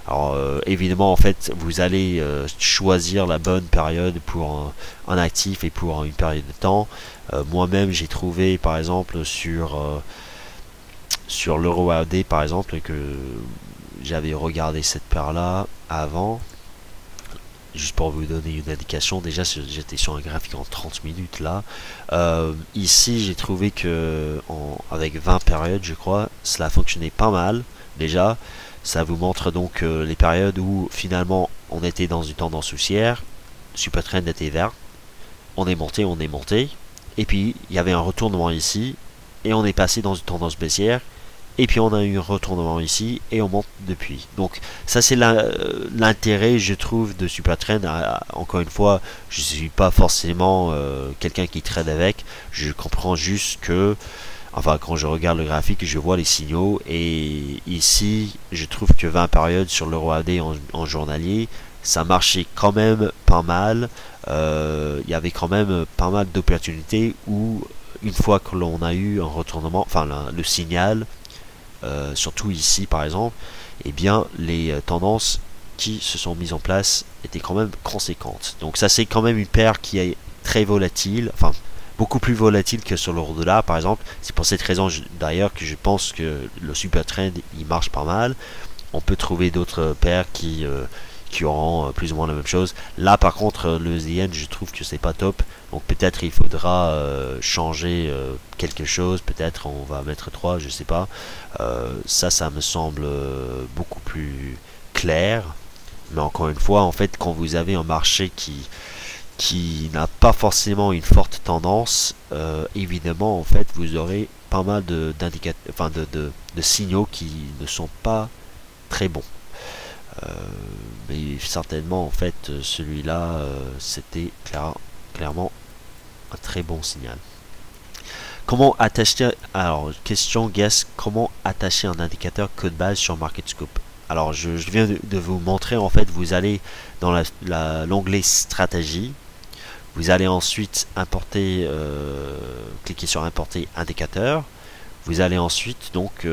Alors évidemment en fait vous allez choisir la bonne période pour un actif et pour une période de temps. Moi-même j'ai trouvé par exemple sur l'euro AD par exemple que j'avais regardé cette paire là avant, juste pour vous donner une indication, déjà j'étais sur un graphique en 30 minutes là. Ici j'ai trouvé que avec 20 périodes je crois, cela fonctionnait pas mal déjà. Ça vous montre donc les périodes où finalement on était dans une tendance haussière, super trend était vert, on est monté, et puis il y avait un retournement ici, et on est passé dans une tendance baissière, et puis on a eu un retournement ici, et on monte depuis. Donc ça c'est l'intérêt je trouve de Supertrend. Encore une fois, je suis pas forcément quelqu'un qui trade avec, je comprends juste que, enfin quand je regarde le graphique, je vois les signaux, et ici je trouve que 20 périodes sur l'euro AD en journalier, ça marchait quand même pas mal. Il y avait quand même pas mal d'opportunités où une fois que l'on a eu un retournement, enfin le signal, surtout ici par exemple, eh bien les tendances qui se sont mises en place étaient quand même conséquentes. Donc ça c'est quand même une paire qui est très volatile, enfin beaucoup plus volatile que sur l'euro dollar par exemple. C'est pour cette raison d'ailleurs que je pense que le super trend il marche pas mal. On peut trouver d'autres paires qui auront plus ou moins la même chose. Là par contre le ZN je trouve que c'est pas top, donc peut-être il faudra changer quelque chose, peut-être on va mettre 3, je sais pas. Ça me semble beaucoup plus clair, mais encore une fois en fait quand vous avez un marché qui n'a pas forcément une forte tendance, évidemment en fait vous aurez pas mal d'indicateurs, enfin de signaux qui ne sont pas très bons. Mais certainement en fait celui-là c'était clairement un très bon signal. Comment attacher, alors question guess, comment attacher un indicateur code base sur MarketScope? Alors je viens de vous montrer, en fait vous allez dans l'onglet stratégie, vous allez ensuite importer, cliquer sur importer indicateur. Vous allez ensuite donc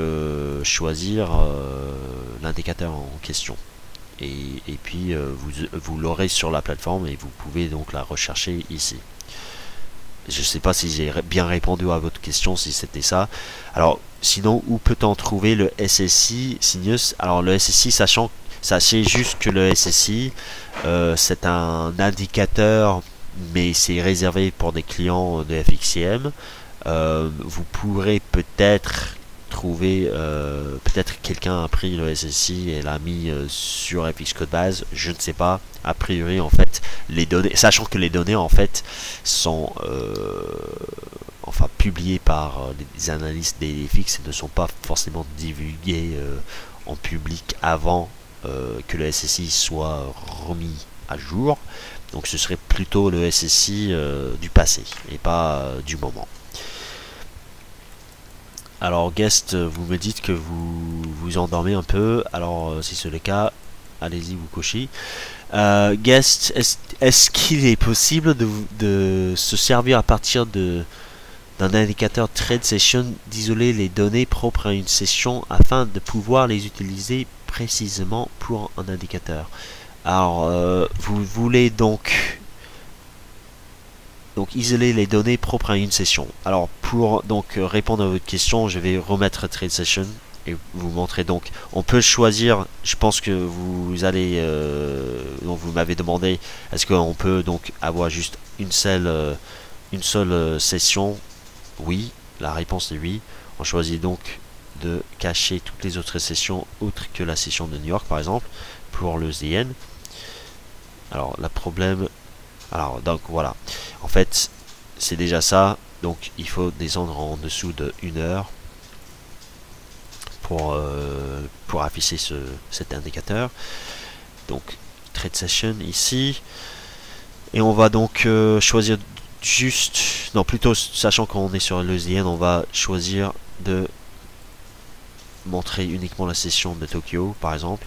choisir l'indicateur en question. Et puis vous l'aurez sur la plateforme et vous pouvez donc la rechercher ici. Je ne sais pas si j'ai bien répondu à votre question, si c'était ça. Alors sinon, où peut-on trouver le SSI Sinus? Alors le SSI, sachez juste que le SSI c'est un indicateur, mais c'est réservé pour des clients de FXCM. Vous pourrez peut-être trouver, peut-être quelqu'un a pris le SSI et l'a mis sur FX Code Base, je ne sais pas. A priori en fait les données, sachant que les données en fait sont enfin publiées par les analystes des FX et ne sont pas forcément divulguées en public avant que le SSI soit remis à jour. Donc ce serait plutôt le SSI du passé et pas du moment. Alors Guest, vous me dites que vous vous endormez un peu, alors si c'est le cas, allez-y, vous cochez. Guest, est-ce qu'il est possible de se servir à partir d'un indicateur Trade Session d'isoler les données propres à une session afin de pouvoir les utiliser précisément pour un indicateur? Alors, vous voulez donc isoler les données propres à une session. Alors pour donc répondre à votre question, je vais remettre Trade Session et vous montrer. Donc on peut choisir, je pense que vous allez donc vous m'avez demandé est-ce qu'on peut donc avoir juste une seule session. Oui, la réponse est oui. On choisit donc de cacher toutes les autres sessions autres que la session de New York par exemple pour le ZN. Alors le problème, alors donc voilà, en fait c'est déjà ça, donc il faut descendre en dessous de 1 heure pour afficher cet indicateur. Donc Trade Session ici, et on va donc choisir juste, non plutôt sachant qu'on est sur le ZN, on va choisir de montrer uniquement la session de Tokyo par exemple.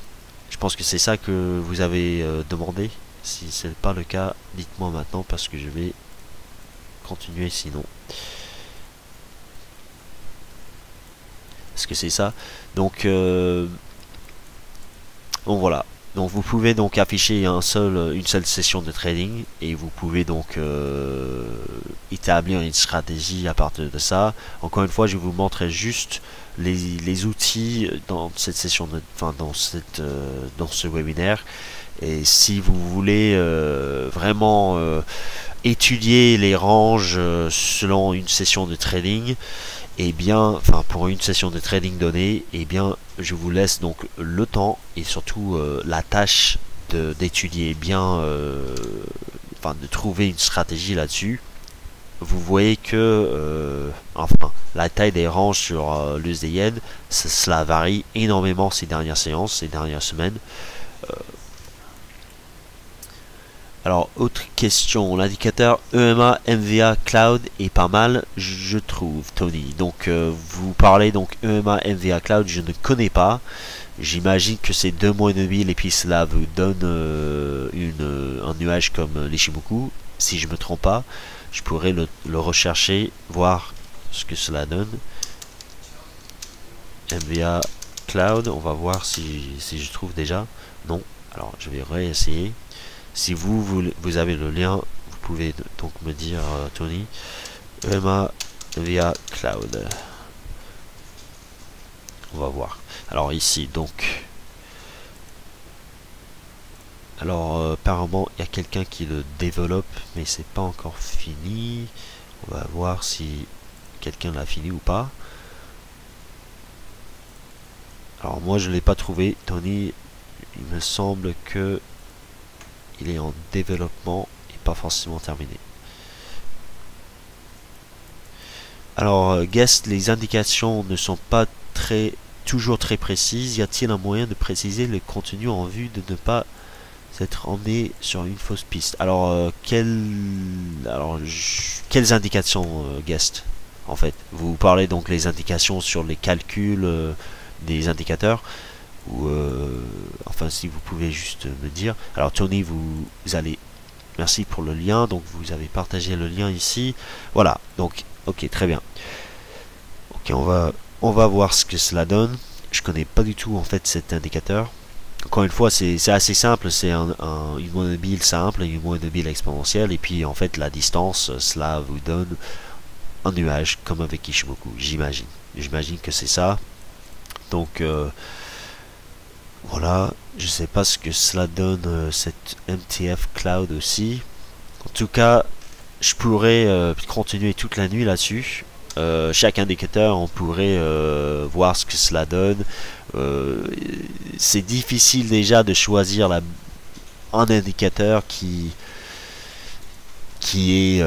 Je pense que c'est ça que vous avez demandé. Si ce n'est pas le cas, dites-moi maintenant parce que je vais continuer sinon. Est-ce que c'est ça? Donc voilà. Donc vous pouvez donc afficher une seule session de trading et vous pouvez donc établir une stratégie à partir de ça. Encore une fois, je vous montrerai juste les outils dans cette session, dans ce webinaire. Et si vous voulez vraiment étudier les ranges selon une session de trading, et bien, enfin pour une session de trading donnée, et bien je vous laisse donc le temps et surtout la tâche d'étudier bien, enfin de trouver une stratégie là-dessus. Vous voyez que enfin la taille des ranges sur l'USD-Yen, cela varie énormément ces dernières séances, ces dernières semaines. Alors, autre question, l'indicateur EMA MVA Cloud est pas mal, je trouve, Tony. Donc, vous parlez donc EMA MVA Cloud, je ne connais pas. J'imagine que c'est 2 mois de mille et puis cela vous donne un nuage comme l'Ishimoku. Si je me trompe pas, je pourrais le rechercher, voir ce que cela donne. MVA Cloud, on va voir si je trouve déjà. Non, alors je vais réessayer. Si vous avez le lien, vous pouvez donc me dire, Tony, EMA via Cloud. On va voir. Alors ici, donc, alors apparemment il y a quelqu'un qui le développe, mais c'est pas encore fini. On va voir si quelqu'un l'a fini ou pas. Alors moi je l'ai pas trouvé, Tony. Il me semble que il est en développement et pas forcément terminé. Alors, Guest, les indications ne sont pas toujours très précises. Y a-t-il un moyen de préciser le contenu en vue de ne pas être emmené sur une fausse piste? Alors, quelles indications, Guest, en fait? Vous parlez donc les indications sur les calculs des indicateurs, ou enfin si vous pouvez juste me dire. Alors Tony, vous allez, merci pour le lien, donc vous avez partagé le lien ici, voilà, donc ok, très bien. Ok, on va voir ce que cela donne. Je connais pas du tout en fait cet indicateur. Encore une fois, c'est assez simple, c'est une moyenne mobile simple et une moyenne mobile exponentielle, et puis en fait la distance, cela vous donne un nuage comme avec Ishimoku, j'imagine que c'est ça. Donc voilà, je sais pas ce que cela donne cette MTF Cloud aussi. En tout cas, je pourrais continuer toute la nuit là-dessus. Chaque indicateur, on pourrait voir ce que cela donne. C'est difficile déjà de choisir un indicateur qui est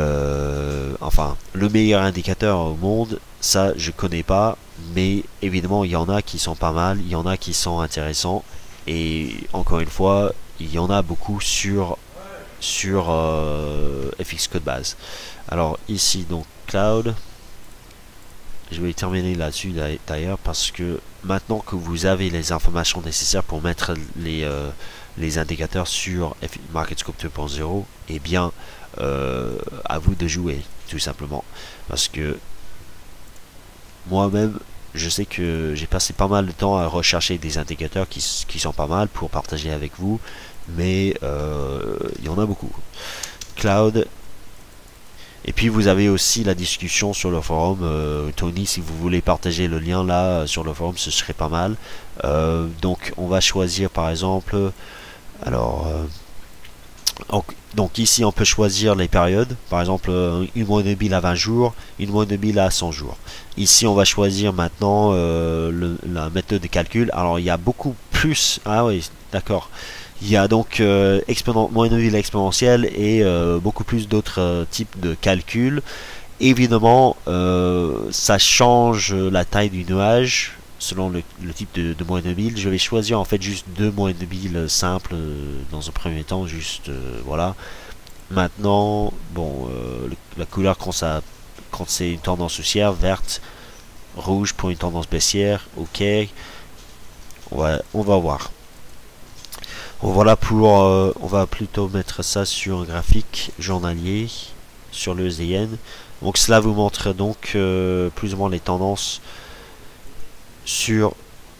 enfin le meilleur indicateur au monde. Ça, je connais pas, mais évidemment, il y en a qui sont pas mal, il y en a qui sont intéressants, et encore une fois, il y en a beaucoup sur FX Code Base. Alors ici, donc Cloud, je vais terminer là-dessus d'ailleurs, parce que maintenant que vous avez les informations nécessaires pour mettre les indicateurs sur MarketScope 2.0, eh bien, à vous de jouer, tout simplement, parce que moi-même, je sais que j'ai passé pas mal de temps à rechercher des indicateurs qui sont pas mal pour partager avec vous, mais il y en a beaucoup. Cloud. Et puis vous avez aussi la discussion sur le forum. Tony, si vous voulez partager le lien là sur le forum, ce serait pas mal. Donc on va choisir par exemple, alors donc ici on peut choisir les périodes, par exemple une moyenne mobile à 20 jours, une moyenne mobile à 100 jours. Ici on va choisir maintenant la méthode de calcul. Alors il y a beaucoup plus, ah oui d'accord, il y a donc moyenne mobile exponentielle et beaucoup plus d'autres types de calculs. Évidemment ça change la taille du nuage selon le type de moyenne mobile. Je vais choisir en fait juste deux moyennes mobiles simples dans un premier temps, juste voilà. Maintenant, bon, la couleur quand c'est une tendance haussière, verte, rouge pour une tendance baissière, ok. On va voir. Voilà pour, on va plutôt mettre ça sur un graphique journalier sur le ESN. Donc cela vous montre donc plus ou moins les tendances sur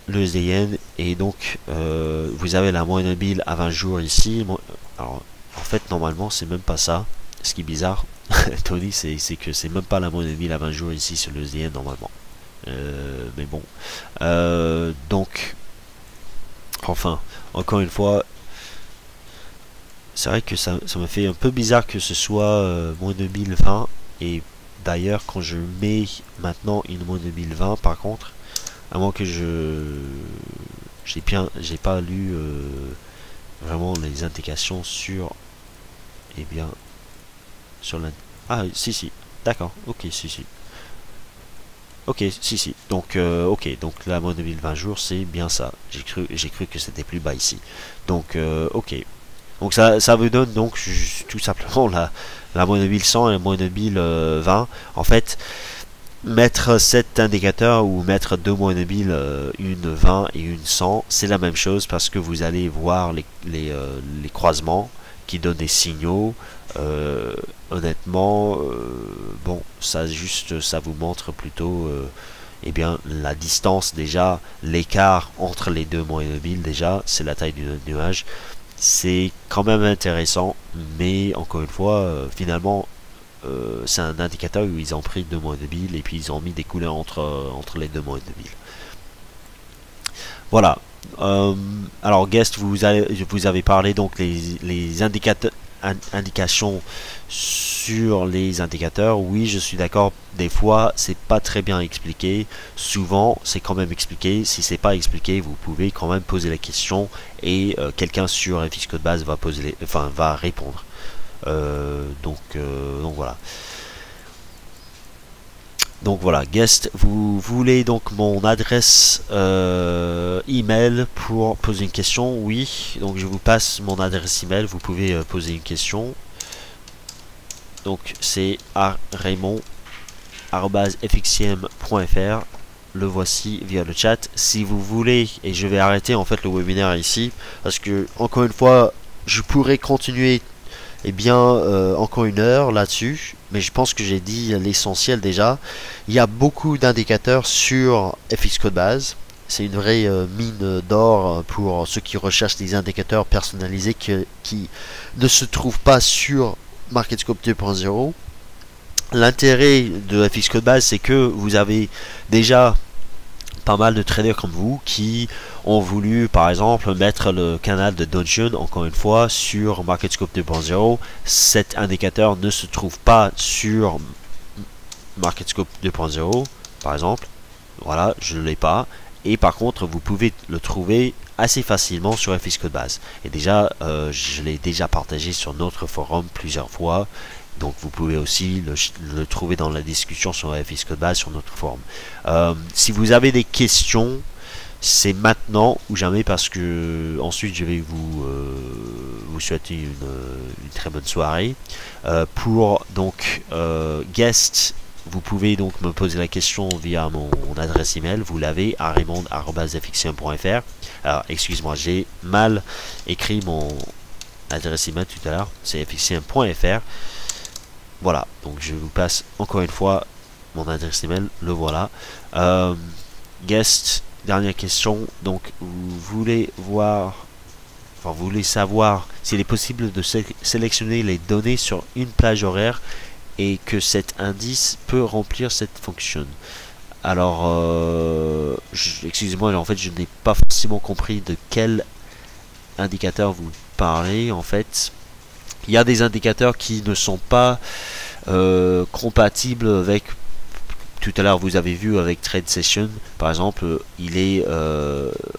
le SDN, et donc vous avez la moyenne mobile à 20 jours ici. Alors en fait normalement c'est même pas ça, ce qui est bizarre Tony, c'est que c'est même pas la moyenne mobile à 20 jours ici sur le SDN normalement, mais bon, donc enfin encore une fois c'est vrai que ça me fait un peu bizarre que ce soit moins 2020. Et d'ailleurs, quand je mets maintenant une moins 2020, par contre, à moins que j'ai pas lu vraiment les indications sur, eh bien, sur la, ah si si, d'accord, ok si si, ok si si, donc ok, donc la moins 2020 jours, c'est bien ça. J'ai cru que c'était plus bas ici. Donc ok. Donc ça vous donne donc tout simplement la moins de 1100 et la moins de 1020. En fait, mettre cet indicateur ou mettre deux moins de 1000, une 20 et une 100, c'est la même chose parce que vous allez voir les croisements qui donnent des signaux. Honnêtement, bon, ça vous montre plutôt eh bien, la distance déjà, l'écart entre les deux moins de 1000 déjà, c'est la taille du nuage. C'est quand même intéressant, mais encore une fois, finalement, c'est un indicateur où ils ont pris deux mois de bille et puis ils ont mis des couleurs entre les deux mois de bille. Voilà. Alors, Guest, vous avez parlé donc les indications sur les indicateurs. Oui, je suis d'accord. Des fois, c'est pas très bien expliqué. Souvent, c'est quand même expliqué. Si c'est pas expliqué, vous pouvez quand même poser la question et quelqu'un sur FX Code Base va répondre. Donc voilà. Donc voilà, Guest, vous voulez donc mon adresse email pour poser une question? Oui, donc je vous passe mon adresse email, vous pouvez poser une question. Donc c'est raymond@fxcm.fr. Le voici via le chat. Si vous voulez, et je vais arrêter en fait le webinaire ici, parce que encore une fois, je pourrais continuer encore une heure là-dessus, mais je pense que j'ai dit l'essentiel déjà. Il y a beaucoup d'indicateurs sur FX Code Base. C'est une vraie mine d'or pour ceux qui recherchent des indicateurs personnalisés qui ne se trouvent pas sur MarketScope 2.0. L'intérêt de FX Code Base, c'est que vous avez déjà pas mal de traders comme vous qui ont voulu par exemple mettre le canal de Dow Jones encore une fois sur MarketScope 2.0. Cet indicateur ne se trouve pas sur MarketScope 2.0 par exemple. Voilà, je ne l'ai pas. Et par contre, vous pouvez le trouver assez facilement sur FX Code Base. Et déjà, je l'ai déjà partagé sur notre forum plusieurs fois. Donc vous pouvez aussi le trouver dans la discussion sur FX Code Base sur notre forum. Si vous avez des questions, c'est maintenant ou jamais, parce que ensuite je vais vous souhaiter une très bonne soirée. Pour donc Guest, vous pouvez donc me poser la question via mon adresse email. Vous l'avez à raymond@fxcm.fr. Alors excuse-moi, j'ai mal écrit mon adresse email tout à l'heure. C'est fxcm.fr. Voilà, donc je vous passe encore une fois mon adresse email, le voilà. Guest, dernière question. Donc vous voulez savoir s'il est possible de sélectionner les données sur une plage horaire et que cet indice peut remplir cette fonction. Alors, excusez-moi, en fait, je n'ai pas forcément compris de quel indicateur vous parlez, en fait. Il y a des indicateurs qui ne sont pas compatibles avec. Tout à l'heure, vous avez vu avec Trade Session, par exemple, il est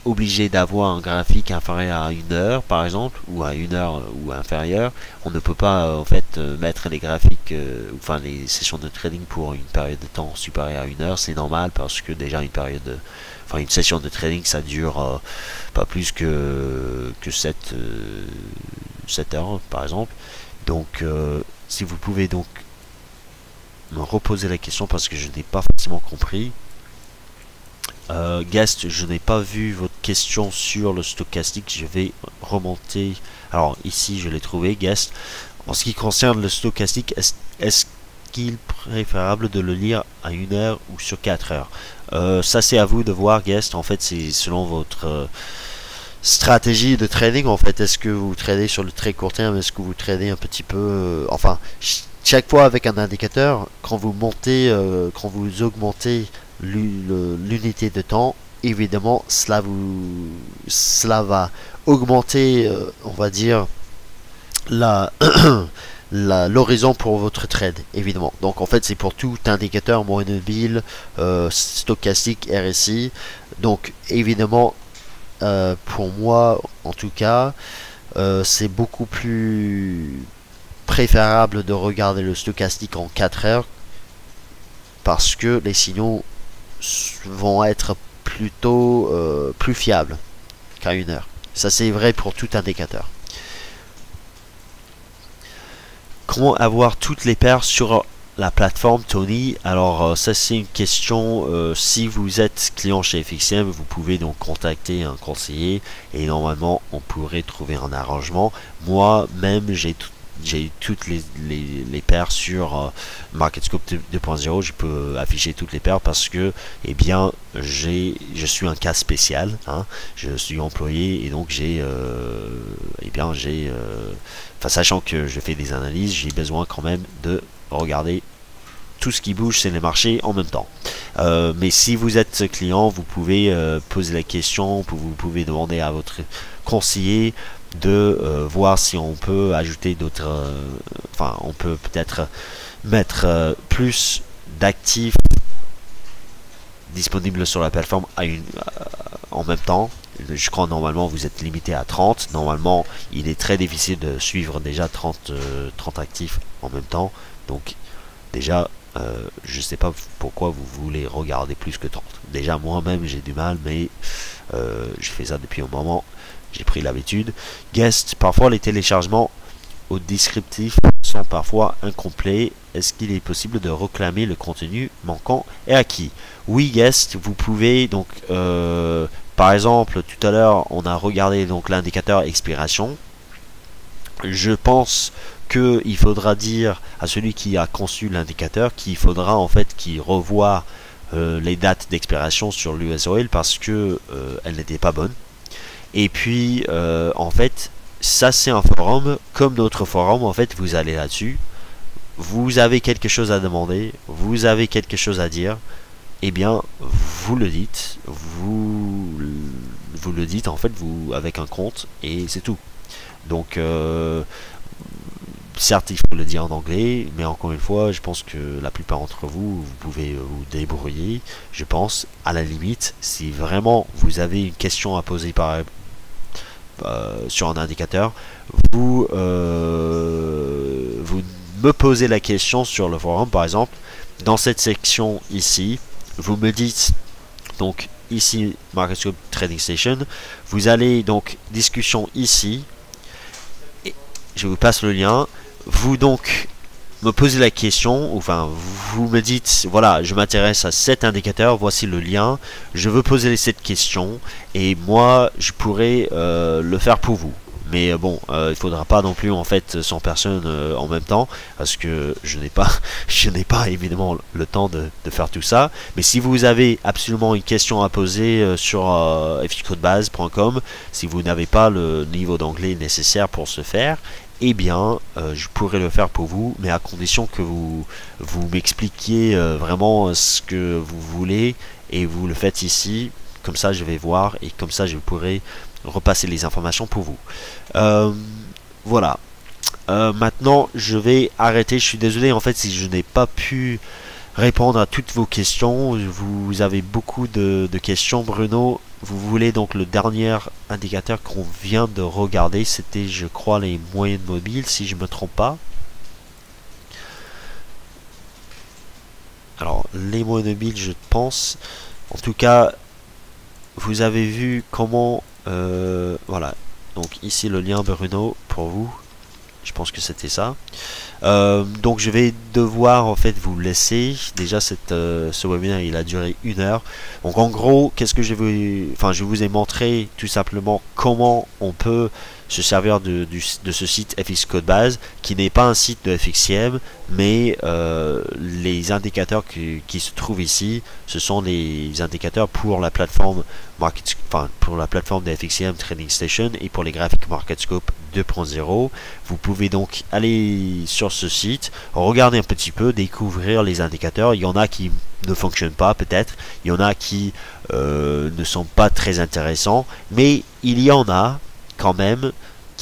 obligé d'avoir un graphique inférieur à une heure, par exemple, ou à une heure ou inférieur. On ne peut pas en fait mettre les graphiques, enfin les sessions de trading pour une période de temps supérieure à une heure. C'est normal parce que déjà une session de trading, ça dure pas plus que 7 heures, par exemple. Donc, si vous pouvez donc me reposer la question parce que je n'ai pas forcément compris. Guest, je n'ai pas vu votre question sur le stochastique. Je vais remonter. Alors ici, je l'ai trouvé, Guest. En ce qui concerne le stochastique, est-ce qu'il est préférable de le lire à 1 heure ou sur 4 heures? Ça, c'est à vous de voir, Guest. En fait, c'est selon votre stratégie de trading. En fait, est-ce que vous tradez sur le très court terme? Est-ce que vous tradez un petit peu chaque fois avec un indicateur, quand vous augmentez l'unité de temps, évidemment cela va augmenter, on va dire,
la l'horizon pour votre trade, évidemment. Donc en fait c'est pour tout indicateur moyenne mobile, stochastique, RSI. Donc évidemment pour moi en tout cas c'est beaucoup plus préférable de regarder le stochastique en 4 heures parce que les signaux vont être plutôt plus fiables qu'à 1 heure. Ça c'est vrai pour tout indicateur. Comment avoir toutes les paires sur la plateforme Tony? Alors ça c'est une question, si vous êtes client chez FXM, vous pouvez donc contacter un conseiller et normalement on pourrait trouver un arrangement. Moi même j'ai toutes les paires sur MarketScope 2.0. Je peux afficher toutes les paires parce que eh bien je suis un cas spécial, hein. Je suis employé et donc sachant que je fais des analyses, j'ai besoin quand même de regarder tout ce qui bouge, c'est les marchés en même temps. Mais si vous êtes client, vous pouvez poser la question, vous pouvez demander à votre conseiller de voir si on peut ajouter d'autres, on peut peut-être mettre plus d'actifs disponibles sur la plateforme en même temps. Je crois normalement vous êtes limité à 30. Normalement il est très difficile de suivre déjà 30 actifs en même temps. Donc déjà je sais pas pourquoi vous voulez regarder plus que 30. Déjà moi-même j'ai du mal, mais je fais ça depuis un moment. J'ai pris l'habitude. Guest, parfois les téléchargements au descriptif sont parfois incomplets. Est-ce qu'il est possible de réclamer le contenu manquant et à qui? Oui, Guest, vous pouvez donc par exemple tout à l'heure on a regardé donc l'indicateur expiration. Je pense qu'il faudra dire à celui qui a conçu l'indicateur qu'il faudra en fait qu'il revoie les dates d'expiration sur l'US Oil parce que elles n'étaient pas bonnes. Et puis en fait ça c'est un forum comme notre forum. En fait vous allez là-dessus, vous avez quelque chose à demander, vous avez quelque chose à dire, et bien vous le dites, vous le dites en fait vous avec un compte et c'est tout. Donc certes il faut le dire en anglais, mais encore une fois je pense que la plupart d'entre vous pouvez vous débrouiller. Je pense à la limite si vraiment vous avez une question à poser sur un indicateur, vous me posez la question sur le forum par exemple, dans cette section ici, vous me dites donc ici MarketScope Trading Station, vous allez donc discussion ici, et je vous passe le lien, vous donc me posez la question, enfin vous me dites voilà je m'intéresse à cet indicateur, voici le lien, je veux poser cette question et moi je pourrais le faire pour vous. Mais bon, il faudra pas non plus en fait 100 personnes en même temps parce que je n'ai pas évidemment le temps de faire tout ça. Mais si vous avez absolument une question à poser sur fxcodebase.com, si vous n'avez pas le niveau d'anglais nécessaire pour ce faire, eh bien je pourrais le faire pour vous, mais à condition que vous m'expliquiez vraiment ce que vous voulez et vous le faites ici. Comme ça je vais voir et comme ça je pourrai repasser les informations pour vous. Voilà. Maintenant je vais arrêter. Je suis désolé en fait si je n'ai pas pu répondre à toutes vos questions. Vous avez beaucoup de questions. Bruno, vous voulez donc le dernier indicateur qu'on vient de regarder, c'était je crois les moyennes mobiles si je me trompe pas. Alors les moyennes mobiles je pense, en tout cas vous avez vu comment voilà, donc ici le lien Bruno pour vous, je pense que c'était ça. Donc je vais devoir en fait vous laisser. Déjà ce webinaire il a duré 1 heure. Donc en gros qu'est-ce que je vous ai montré tout simplement comment on peut se servir de ce site FX Codebase qui n'est pas un site de FXCM, mais les indicateurs qui se trouvent ici ce sont les indicateurs pour la plateforme pour la plateforme de FXCM Trading Station et pour les graphiques MarketScope 2.0. Vous pouvez donc aller sur ce site, regarder un petit peu, découvrir les indicateurs. Il y en a qui ne fonctionnent pas peut-être, il y en a qui ne sont pas très intéressants, mais il y en a quand même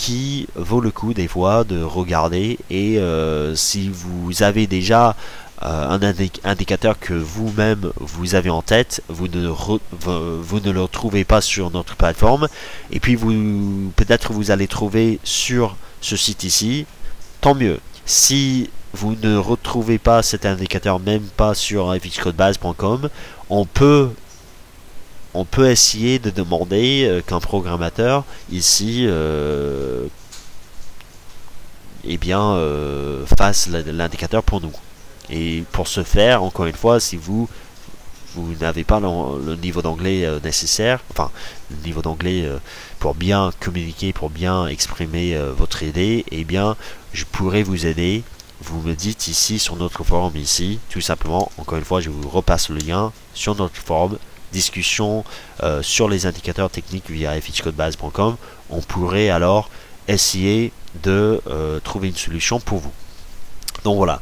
qui vaut le coup des fois de regarder. Et si vous avez déjà un indicateur que vous-même vous avez en tête, vous ne le retrouvez pas sur notre plateforme, et puis peut-être vous allez trouver sur ce site ici, tant mieux. Si vous ne retrouvez pas cet indicateur, même pas sur fxcodebase.com, on peut essayer de demander qu'un programmateur ici fasse l'indicateur pour nous. Et pour ce faire, encore une fois, si vous n'avez pas le niveau d'anglais nécessaire, enfin le niveau d'anglais pour bien communiquer, pour bien exprimer votre idée, eh bien je pourrais vous aider. Vous me dites ici sur notre forum ici, tout simplement, encore une fois je vous repasse le lien sur notre forum, discussion sur les indicateurs techniques via fxcodebase.com. On pourrait alors essayer de trouver une solution pour vous. Donc voilà.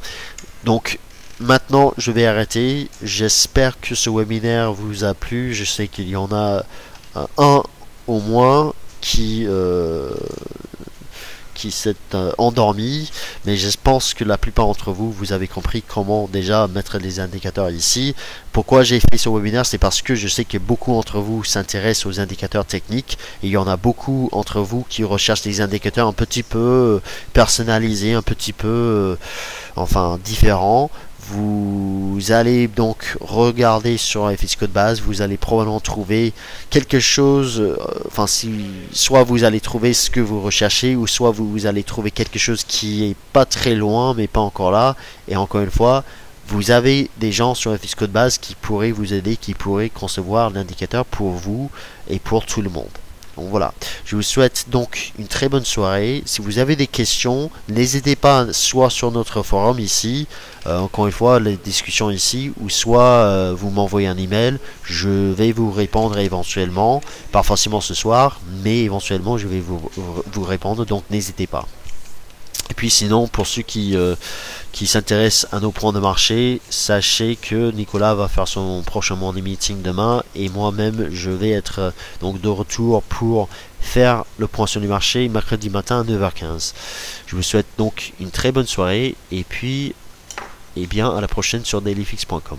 Donc maintenant je vais arrêter. J'espère que ce webinaire vous a plu. Je sais qu'il y en a un au moins qui s'est endormi, mais je pense que la plupart d'entre vous, vous avez compris comment déjà mettre les indicateurs ici. Pourquoi j'ai fait ce webinaire, c'est parce que je sais que beaucoup d'entre vous s'intéressent aux indicateurs techniques, et il y en a beaucoup d'entre vous qui recherchent des indicateurs un petit peu personnalisés, un petit peu différents. Vous allez donc regarder sur fxcodebase, vous allez probablement trouver quelque chose, soit vous allez trouver ce que vous recherchez, ou soit vous allez trouver quelque chose qui est pas très loin mais pas encore là. Et encore une fois, vous avez des gens sur fxcodebase qui pourraient vous aider, qui pourraient concevoir l'indicateur pour vous et pour tout le monde. Donc voilà, je vous souhaite donc une très bonne soirée. Si vous avez des questions, n'hésitez pas soit sur notre forum ici, encore une fois les discussions ici, ou soit vous m'envoyez un email. Je vais vous répondre éventuellement, pas forcément ce soir, mais éventuellement je vais vous répondre, donc n'hésitez pas. Et puis sinon, pour ceux qui s'intéressent à nos points de marché, sachez que Nicolas va faire son prochain morning meeting demain, et moi-même je vais être donc de retour pour faire le point sur le marché mercredi matin à 9h15. Je vous souhaite donc une très bonne soirée, et puis à la prochaine sur dailyfix.com.